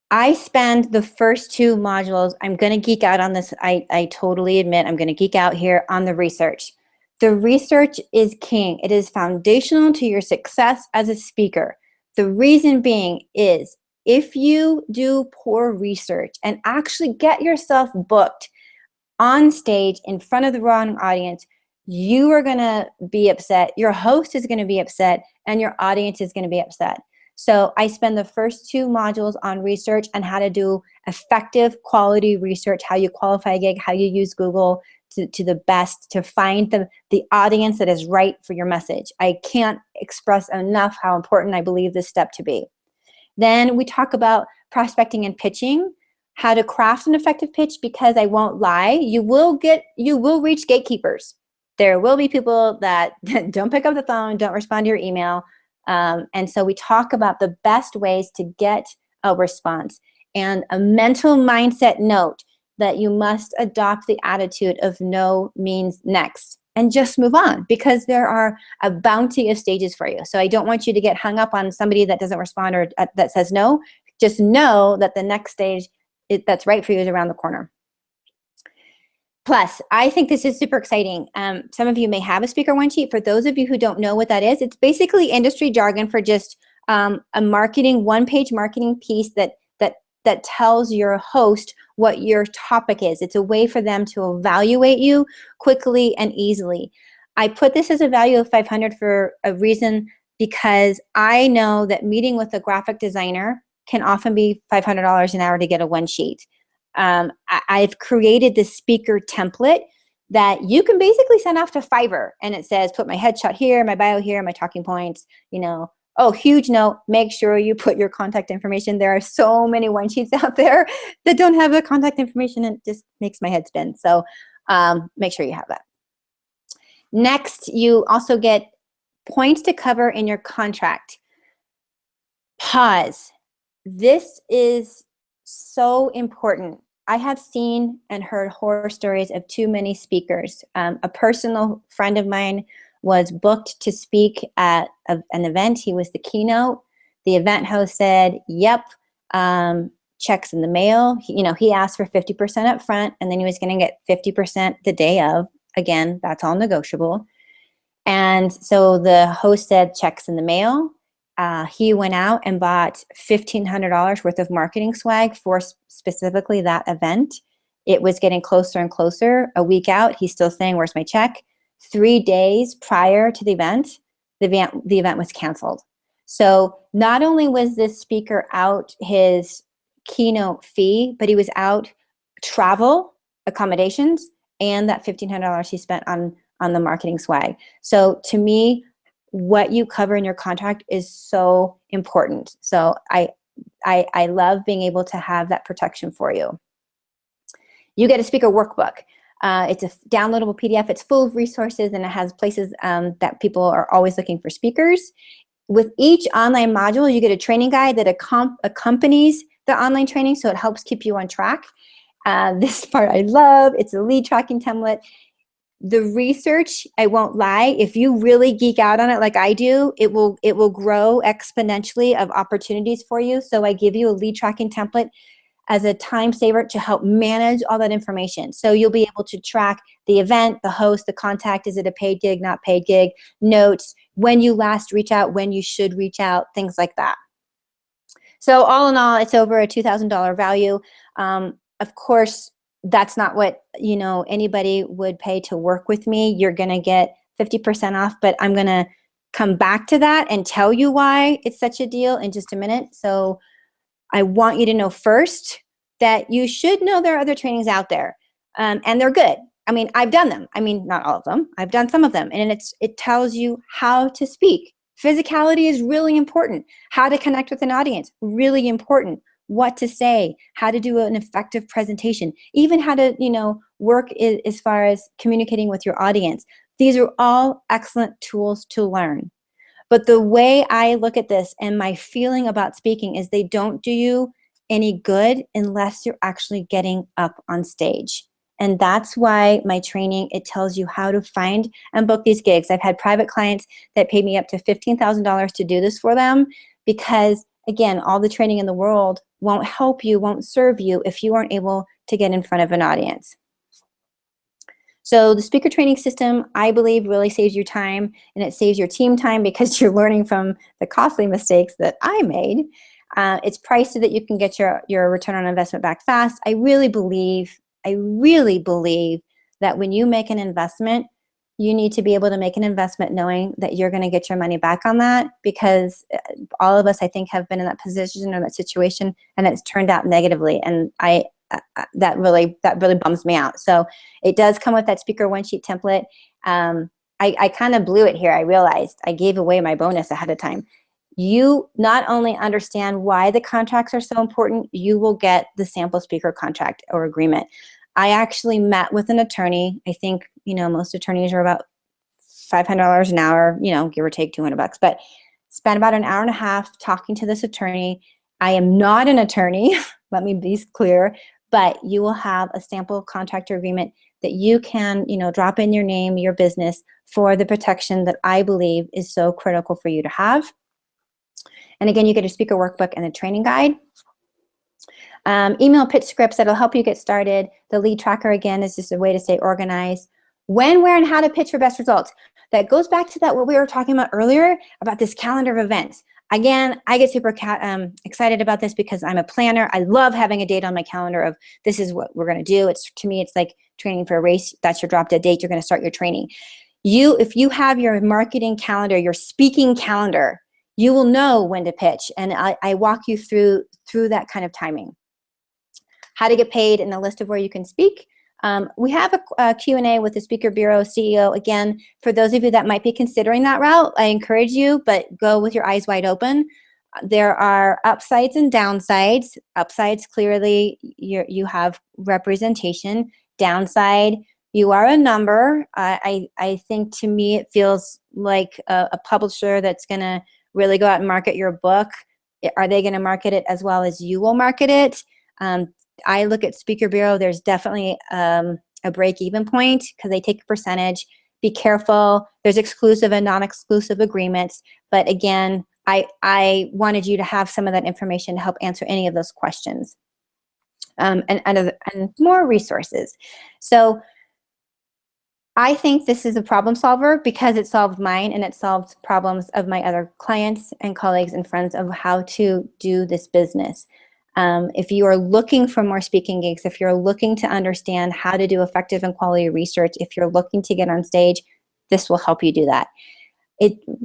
I spend the first 2 modules, I'm going to geek out on this. I totally admit I'm going to geek out here on the research. The research is king. It is foundational to your success as a speaker. The reason being is, if you do poor research and actually get yourself booked on stage in front of the wrong audience, you are going to be upset. Your host is going to be upset, and your audience is going to be upset. So I spend the first 2 modules on research and how to do effective quality research, how you qualify a gig, how you use Google to the best to find the audience that is right for your message. I can't express enough how important I believe this step to be. Then we talk about prospecting and pitching, how to craft an effective pitch, because I won't lie, you will reach gatekeepers. There will be people that don't pick up the phone, don't respond to your email. And so we talk about the best ways to get a response, and a mental mindset note that you must adopt the attitude of no means next, and just move on, because there are a bounty of stages for you. So I don't want you to get hung up on somebody that doesn't respond or that says no. Just know that the next stage that's right for you is around the corner. Plus, I think this is super exciting. Some of you may have a speaker one sheet. For those of you who don't know what that is, it's basically industry jargon for just a one-page marketing piece that tells your host what your topic is. It's a way for them to evaluate you quickly and easily. I put this as a value of 500 for a reason, because I know that meeting with a graphic designer can often be $500 an hour to get a one sheet. I've created this speaker template that you can basically send off to Fiverr, and it says, put my headshot here, my bio here, my talking points, Oh, huge note, make sure you put your contact information. There are so many one sheets out there that don't have the contact information, and it just makes my head spin. So make sure you have that. Next, you also get points to cover in your contract. Pause. This is so important. I have seen and heard horror stories of too many speakers. A personal friend of mine was booked to speak at an event. He was the keynote. The event host said, yep, checks in the mail. He asked for 50% up front, and then he was going to get 50% the day of. Again, that's all negotiable. And so the host said, checks in the mail. He went out and bought $1,500 worth of marketing swag for specifically that event. It was getting closer and closer. A week out, he's still saying, where's my check? 3 days prior to the event was canceled. So not only was this speaker out his keynote fee, but he was out travel, accommodations, and that $1,500 he spent on the marketing swag. So to me, what you cover in your contract is so important. So I love being able to have that protection for you. You get a speaker workbook. It's a downloadable PDF. It's full of resources, and it has places that people are always looking for speakers. With each online module, you get a training guide that accompanies the online training, so it helps keep you on track. This part I love. It's a lead tracking template. The research, I won't lie, if you really geek out on it like I do, it will grow exponentially of opportunities for you. So I give you a lead tracking template as a time saver to help manage all that information. So you'll be able to track the event, the host, the contact, is it a paid gig, not paid gig, notes, when you last reach out, when you should reach out, things like that. So all in all, it's over a $2,000 value. Of course, that's not what anybody would pay to work with me. You're going to get 50% off, but I'm going to come back to that and tell you why it's such a deal in just a minute. So I want you to know first that you should know there are other trainings out there, and they're good. I mean, I've done them. I mean, not all of them. I've done some of them, and it tells you how to speak. Physicality is really important. How to connect with an audience, really important. What to say, how to do an effective presentation, even how to, work as far as communicating with your audience. These are all excellent tools to learn. But the way I look at this and my feeling about speaking is they don't do you any good unless you're actually getting up on stage. And that's why my training, it tells you how to find and book these gigs. I've had private clients that paid me up to $15,000 to do this for them because, again, all the training in the world won't help you, won't serve you if you aren't able to get in front of an audience. So the speaker training system, I believe, really saves you time, and it saves your team time because you're learning from the costly mistakes that I made. It's priced so that you can get your return on investment back fast. I really believe that when you make an investment, you need to be able to make an investment knowing that you're going to get your money back on that, because all of us, I think, have been in that position or that situation, and it's turned out negatively. And that really bums me out. So it does come with that speaker one sheet template. I kind of blew it here. I realized I gave away my bonus ahead of time. You not only understand why the contracts are so important, you will get the sample speaker contract or agreement. I actually met with an attorney. I think, most attorneys are about $500 an hour, give or take $200, but spent about an hour and a half talking to this attorney. I am not an attorney, let me be clear, but you will have a sample contractor agreement that you can, drop in your name, your business, for the protection that I believe is so critical for you to have. And again, you get a speaker workbook and a training guide. Email pitch scripts that'll help you get started. The lead tracker, again, is just a way to stay organized. When, where, and how to pitch for best results. That goes back to what we were talking about earlier about this calendar of events. Again, I get super excited about this because I'm a planner. I love having a date on my calendar of this is what we're going to do. To me, it's like training for a race. That's your drop dead date. You're going to start your training. If you have your marketing calendar, your speaking calendar, you will know when to pitch. And I walk you through that kind of timing. How to get paid and a list of where you can speak. We have a Q&A with the Speaker Bureau CEO. Again, for those of you that might be considering that route, I encourage you, but go with your eyes wide open. There are upsides and downsides. Upsides, clearly, you have representation. Downside, you are a number. I think, to me, it feels like a publisher that's going to really go out and market your book. Are they going to market it as well as you will market it? I look at Speaker Bureau, there's definitely a break-even point because they take a percentage. Be careful. There's exclusive and non-exclusive agreements. But again, I wanted you to have some of that information to help answer any of those questions and more resources. So I think this is a problem solver because it solved mine and it solved problems of my other clients and colleagues and friends of how to do this business. If you are looking for more speaking gigs, if you're looking to understand how to do effective and quality research, if you're looking to get on stage, this will help you do that.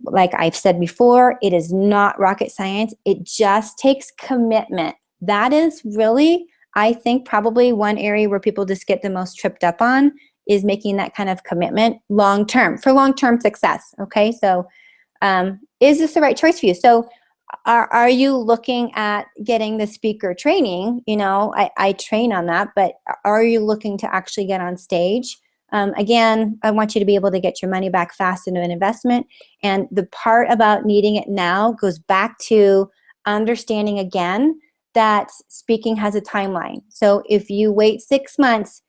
Like I've said before, it is not rocket science. It just takes commitment. That is really, I think, probably one area where people just get the most tripped up on is making that kind of commitment long-term, for long-term success, okay? So is this the right choice for you? So are you looking at getting the speaker training? I train on that, but are you looking to actually get on stage? Again, I want you to be able to get your money back fast into an investment. And the part about needing it now goes back to understanding again that speaking has a timeline. So if you wait 6 months,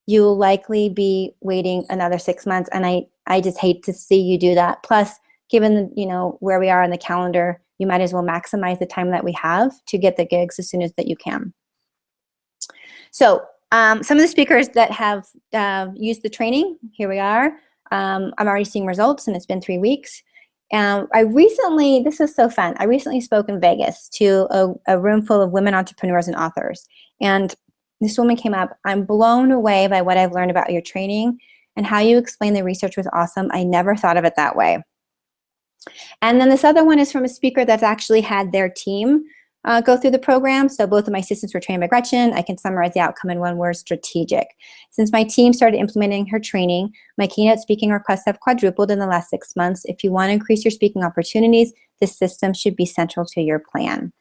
you'll likely be waiting another 6 months. And I just hate to see you do that. Plus, given where we are on the calendar, you might as well maximize the time that we have to get the gigs as soon as that you can. So some of the speakers that have used the training, here we are. I'm already seeing results, and it's been 3 weeks. This is so fun. I recently spoke in Vegas to a room full of women entrepreneurs and authors. And this woman came up, I'm blown away by what I've learned about your training and how you explain the research was awesome. I never thought of it that way. And then this other one is from a speaker that's actually had their team go through the program. So both of my assistants were trained by Gretchen. I can summarize the outcome in one word: strategic. Since my team started implementing her training, my keynote speaking requests have quadrupled in the last 6 months. If you want to increase your speaking opportunities, this system should be central to your plan.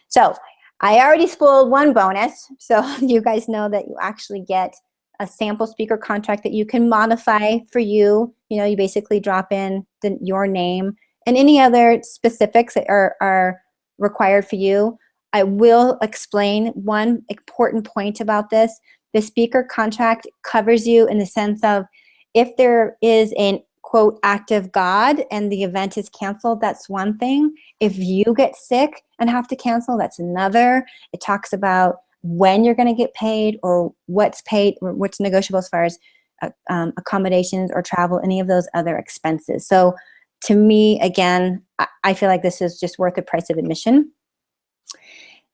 So I already spoiled one bonus. So you guys know that you actually get a sample speaker contract that you can modify for you. You know, you basically drop in your name and any other specifics that are required for you. I will explain one important point about this. The speaker contract covers you in the sense of if there is an quote act of God and the event is canceled, that's one thing. If you get sick and have to cancel, that's another. It talks about when you're going to get paid or what's paid or what's negotiable as far as accommodations or travel, any of those other expenses. So to me, again, I feel like this is just worth the price of admission.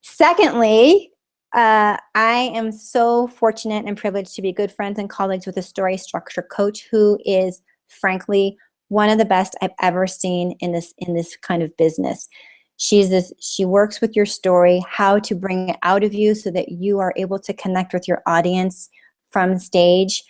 Secondly, I am so fortunate and privileged to be good friends and colleagues with a story structure coach who is, frankly, one of the best I've ever seen in this kind of business. She works with your story, how to bring it out of you so that you are able to connect with your audience from stage.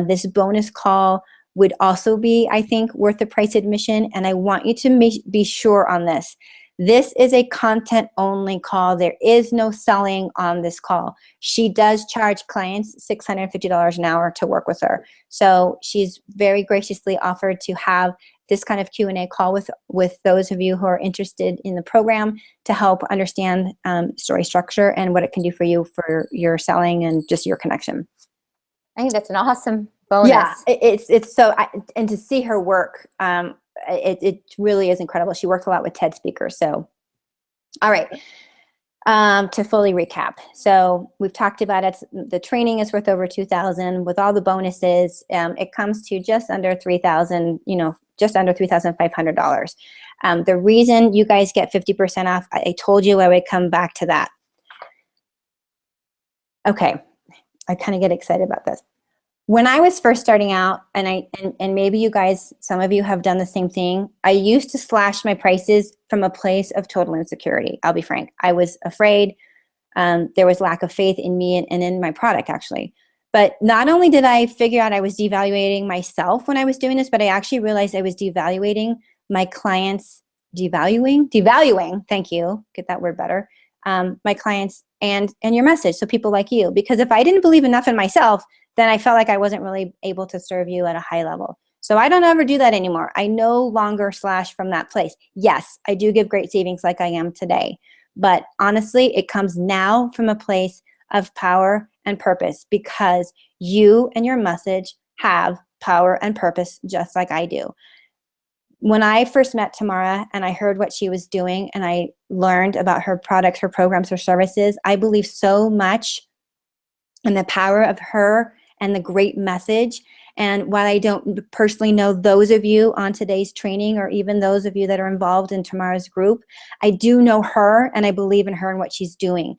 This bonus call would also be, I think, worth the price admission, and I want you to be sure on this. This is a content-only call. There is no selling on this call. She does charge clients $650 an hour to work with her. So she's very graciously offered to have this kind of Q&A call with those of you who are interested in the program to help understand story structure and what it can do for you for your selling and just your connection. I think that's an awesome bonus. Yeah, it's so, and to see her work, it really is incredible. She worked a lot with TED speakers. So, all right, to fully recap. So we've talked about it. The training is worth over $2,000 with all the bonuses. It comes to just under $3,000, just under $3,500. The reason you guys get 50% off, I told you I would come back to that. Okay, I kind of get excited about this. When I was first starting out, and maybe you guys, some of you have done the same thing, I used to slash my prices from a place of total insecurity. I'll be frank. I was afraid. There was lack of faith in me and in my product, actually. But not only did I figure out I was devaluating myself when I was doing this, but I actually realized I was devaluating my clients, devaluing, thank you, get that word better, my clients and your message, so people like you. Because if I didn't believe enough in myself, then I felt like I wasn't really able to serve you at a high level. So I don't ever do that anymore. I no longer slash from that place. Yes, I do give great savings like I am today. But honestly, it comes now from a place of power and purpose because you and your message have power and purpose just like I do. When I first met Tamara and I heard what she was doing and I learned about her products, her programs, her services, I believe so much in the power of her and the great message. And while I don't personally know those of you on today's training or even those of you that are involved in Tamara's group, I do know her and I believe in her and what she's doing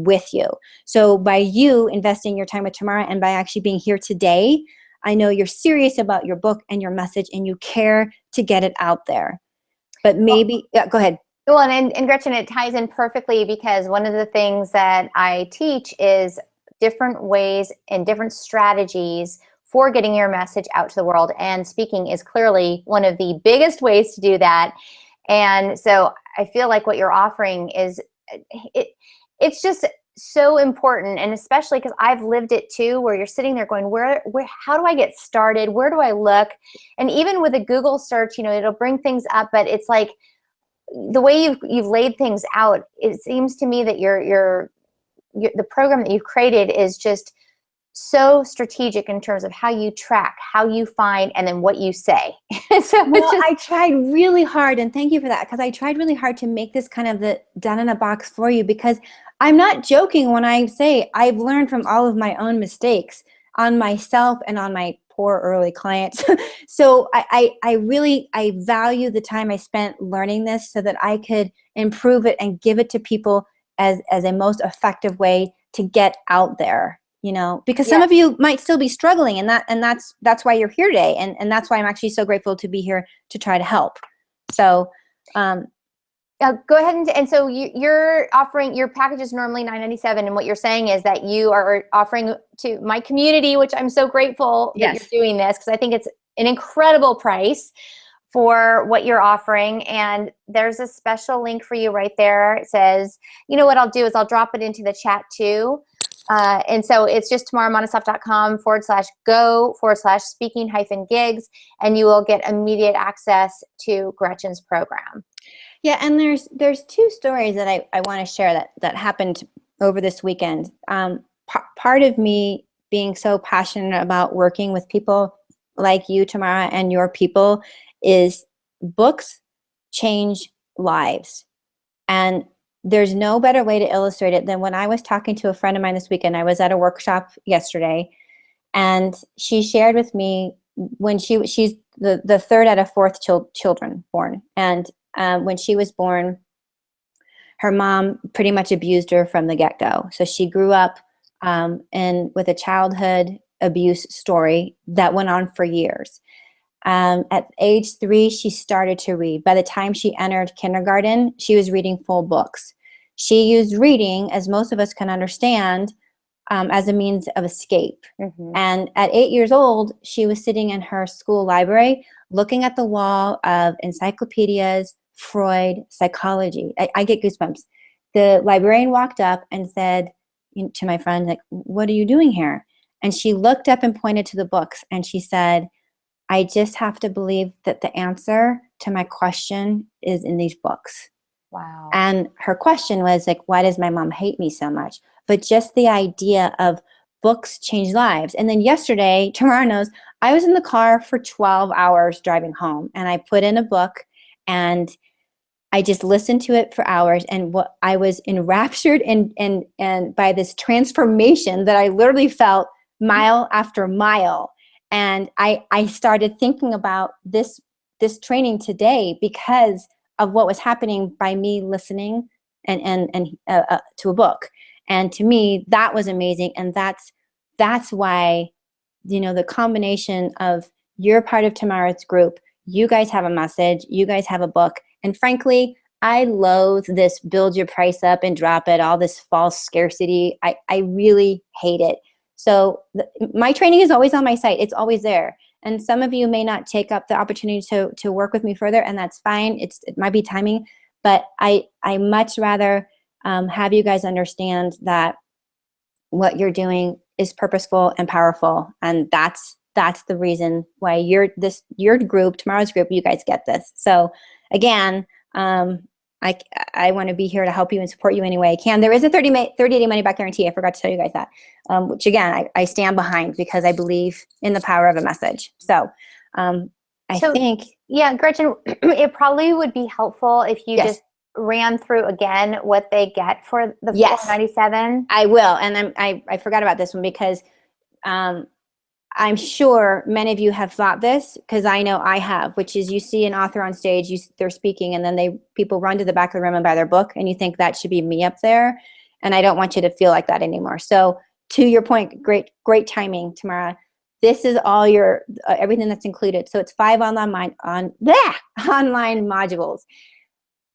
with you. So by you investing your time with Tamara and by actually being here today, I know you're serious about your book and your message and you care to get it out there. But maybe, yeah, go ahead. Well, and Gretchen, it ties in perfectly because one of the things that I teach is different ways and different strategies for getting your message out to the world. And speaking is clearly one of the biggest ways to do that. And so I feel like what you're offering is, it's just so important. And especially because I've lived it too, where you're sitting there going, how do I get started? Where do I look? And even with a Google search, it'll bring things up, but it's like the way you've laid things out, it seems to me that the program that you've created is just so strategic in terms of how you track, how you find, and then what you say. I tried really hard, and thank you for that, because I tried really hard to make this kind of the done in a box for you, because I'm not joking when I say I've learned from all of my own mistakes on myself and on my poor early clients. So I value the time I spent learning this so that I could improve it and give it to people as a most effective way to get out there, because some of you might still be struggling, and that's why you're here today. And that's why I'm actually so grateful to be here to try to help. So, Go ahead and so you're offering, your package is normally $9.97, and what you're saying is that you are offering to my community, which I'm so grateful that Yes. you're doing this, because I think it's an incredible price for what you're offering. And there's a special link for you right there. It says, you know what I'll do is I'll drop it into the chat too. And so it's just tamaramonosoff.com/go/speaking-gigs, and you will get immediate access to Gretchen's program. Yeah, and there's two stories that I want to share that happened over this weekend. Part of me being so passionate about working with people like you, Tamara, and your people is books change lives. And there's no better way to illustrate it than when I was talking to a friend of mine this weekend. I was at a workshop yesterday, and she shared with me when she's the third out of fourth children born. And when she was born, her mom pretty much abused her from the get-go. So she grew up with a childhood abuse story that went on for years. At age 3, she started to read. By the time she entered kindergarten, she was reading full books. She used reading, as most of us can understand, as a means of escape. Mm-hmm. And at 8 years old, she was sitting in her school library, looking at the wall of encyclopedias, Freud, psychology. I get goosebumps. The librarian walked up and said to my friend, like, "What are you doing here?" And she looked up and pointed to the books, and she said, "I just have to believe that the answer to my question is in these books." Wow. And her question was like, why does my mom hate me so much? But just the idea of books change lives. And then yesterday, Tamara knows, I was in the car for 12 hours driving home, and I put in a book and I just listened to it for hours, and what I was enraptured and by this transformation that I literally felt mile after mile. And I started thinking about this training today because of what was happening by me listening and to a book. And to me, that was amazing. And that's why, the combination of you're part of Tamara's group, you guys have a message, you guys have a book. And frankly, I loathe this build your price up and drop it, all this false scarcity. I really hate it. So my training is always on my site. It's always there. And some of you may not take up the opportunity to work with me further, and that's fine. It might be timing, but I much rather have you guys understand that what you're doing is purposeful and powerful. And that's the reason why your group, Tamara's group, you guys get this. So again, I want to be here to help you and support you any way I can. There is a 30-day money back guarantee. I forgot to tell you guys that, which again, I stand behind because I believe in the power of a message. So I think. Yeah, Gretchen, it probably would be helpful if you just ran through again what they get for the $4.97. I will. And I forgot about this one because I'm sure many of you have thought this, because I know I have, which is you see an author on stage, they're speaking, and then people run to the back of the room and buy their book, and you think that should be me up there. And I don't want you to feel like that anymore. So to your point, great timing, Tamara. This is all your everything that's included. So it's 5 online modules,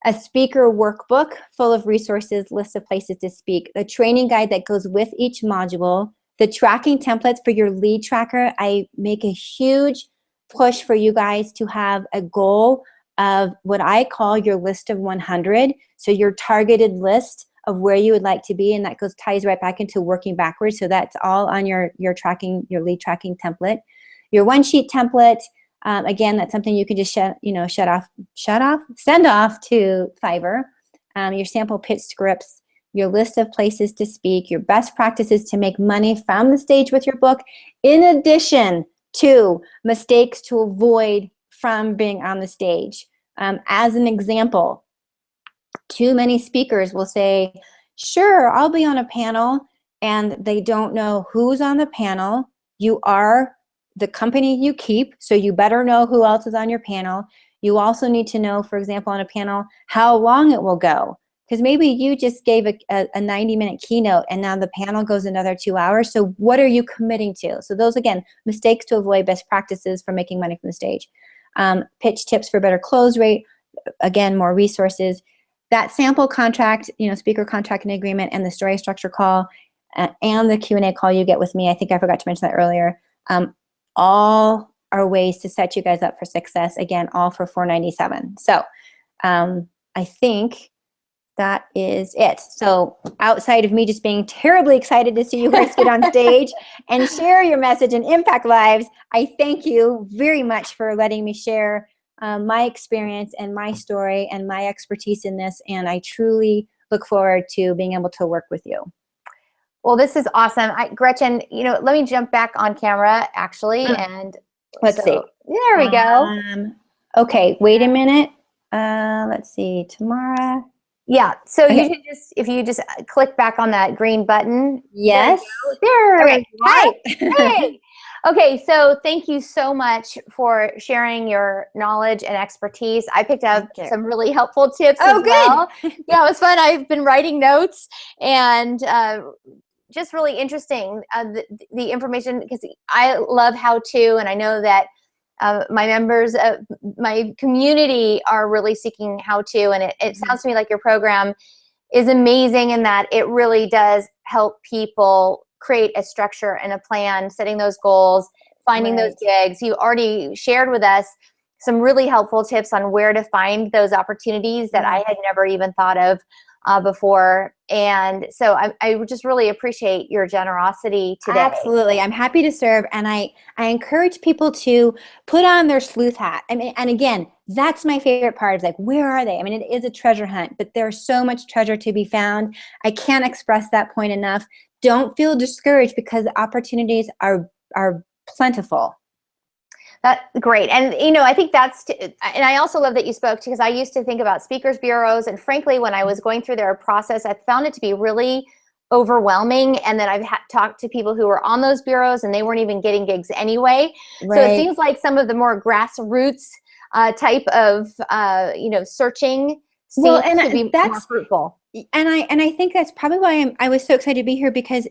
a speaker workbook full of resources, list of places to speak, a training guide that goes with each module, the tracking templates for your lead tracker. I make a huge push for you guys to have a goal of what I call your list of 100. So your targeted list of where you would like to be, and that ties right back into working backwards. So that's all on your lead tracking template. Your one sheet template, again, that's something you can just send off to Fiverr. Your sample pitch scripts, your list of places to speak, your best practices to make money from the stage with your book, in addition to mistakes to avoid from being on the stage. As an example, too many speakers will say, sure, I'll be on a panel, and they don't know who's on the panel. You are the company you keep, so you better know who else is on your panel. You also need to know, for example, on a panel, how long it will go. Because maybe you just gave a 90-minute keynote, and now the panel goes another 2 hours. So what are you committing to? So those, again, mistakes to avoid, best practices for making money from the stage. Pitch tips for better close rate. Again, more resources. that sample contract, speaker contract and agreement, and the story structure call, and the Q&A call you get with me, I think I forgot to mention that earlier, all are ways to set you guys up for success. Again, all for $497. So I think that is it. So outside of me just being terribly excited to see you guys get on stage and share your message and impact lives, I thank you very much for letting me share my experience and my story and my expertise in this. And I truly look forward to being able to work with you. Well, this is awesome. Gretchen, let me jump back on camera actually. And let's see. There we go. Okay, wait a minute. Let's see, Tamara. Yeah, so okay. You should if you just click back on that green button. Yes. There. Okay. Hi. Hey. Okay, so thank you so much for sharing your knowledge and expertise. I picked up some really helpful tips as well. Yeah, it was fun. I've been writing notes and just really interesting, the information, because I love how-to, and I know that my members of my community are really seeking how-to, and it sounds to me like your program is amazing in that it really does help people create a structure and a plan, setting those goals, finding those gigs. You already shared with us some really helpful tips on where to find those opportunities that I had never even thought of before. And so I just really appreciate your generosity today. Absolutely. I'm happy to serve. And I encourage people to put on their sleuth hat. I mean, and again, that's my favorite part. Is like, where are they? I mean, it is a treasure hunt, but there's so much treasure to be found. I can't express that point enough. Don't feel discouraged because the opportunities are plentiful. That's great. And, I think and I also love that you spoke, because I used to think about speakers bureaus. And frankly, when I was going through their process, I found it to be really overwhelming. And then I've talked to people who were on those bureaus and they weren't even getting gigs anyway. So it seems like some of the more grassroots type of, searching seems to be more fruitful. And I think that's probably why I was so excited to be here, because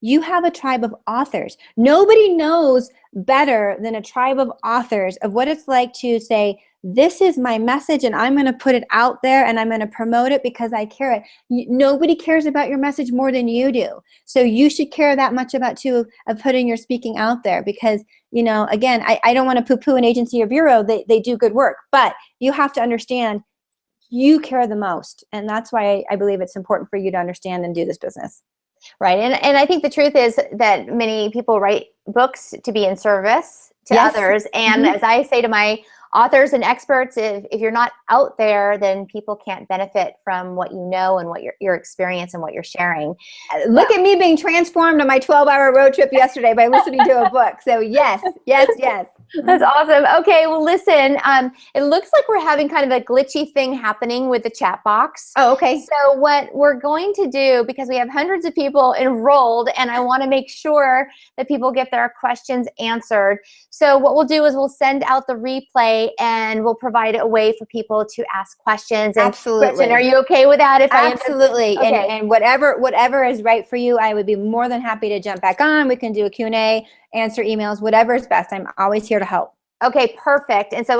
you have a tribe of authors. Nobody knows better than a tribe of authors of what it's like to say, this is my message and I'm going to put it out there and I'm going to promote it because I care it. Nobody cares about your message more than you do. So you should care that much about too of putting your speaking out there, because, again, I don't want to poo-poo an agency or bureau. They do good work, but you have to understand you care the most. And that's why I believe it's important for you to understand and do this business. Right. And I think the truth is that many people write books to be in service to others. And as I say to my authors and experts, if you're not out there, then people can't benefit from what you know and what your experience and what you're sharing. Look at me being transformed on my 12-hour road trip yesterday by listening to a book. So yes. That's awesome. Okay, well, listen, it looks like we're having kind of a glitchy thing happening with the chat box. Oh, okay. So what we're going to do, because we have hundreds of people enrolled, and I want to make sure that people get their questions answered. So what we'll do is we'll send out the replay and we'll provide a way for people to ask questions. And absolutely. Gretchen, are you okay with that? Absolutely. And whatever is right for you, I would be more than happy to jump back on. We can do a Q&A, answer emails, whatever is best. I'm always here to help. Okay, perfect. And so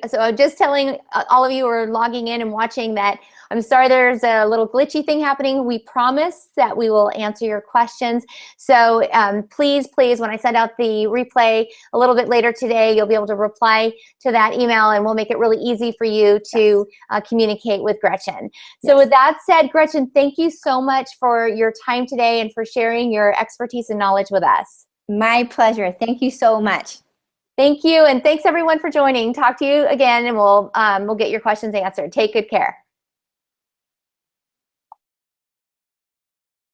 so I'm just telling all of you who are logging in and watching that I'm sorry there's a little glitchy thing happening. We promise that we will answer your questions. So please, when I send out the replay a little bit later today, you'll be able to reply to that email and we'll make it really easy for you to communicate with Gretchen. So with that said, Gretchen, thank you so much for your time today and for sharing your expertise and knowledge with us. My pleasure. Thank you so much. Thank you, and thanks everyone for joining. Talk to you again, and we'll get your questions answered. Take good care.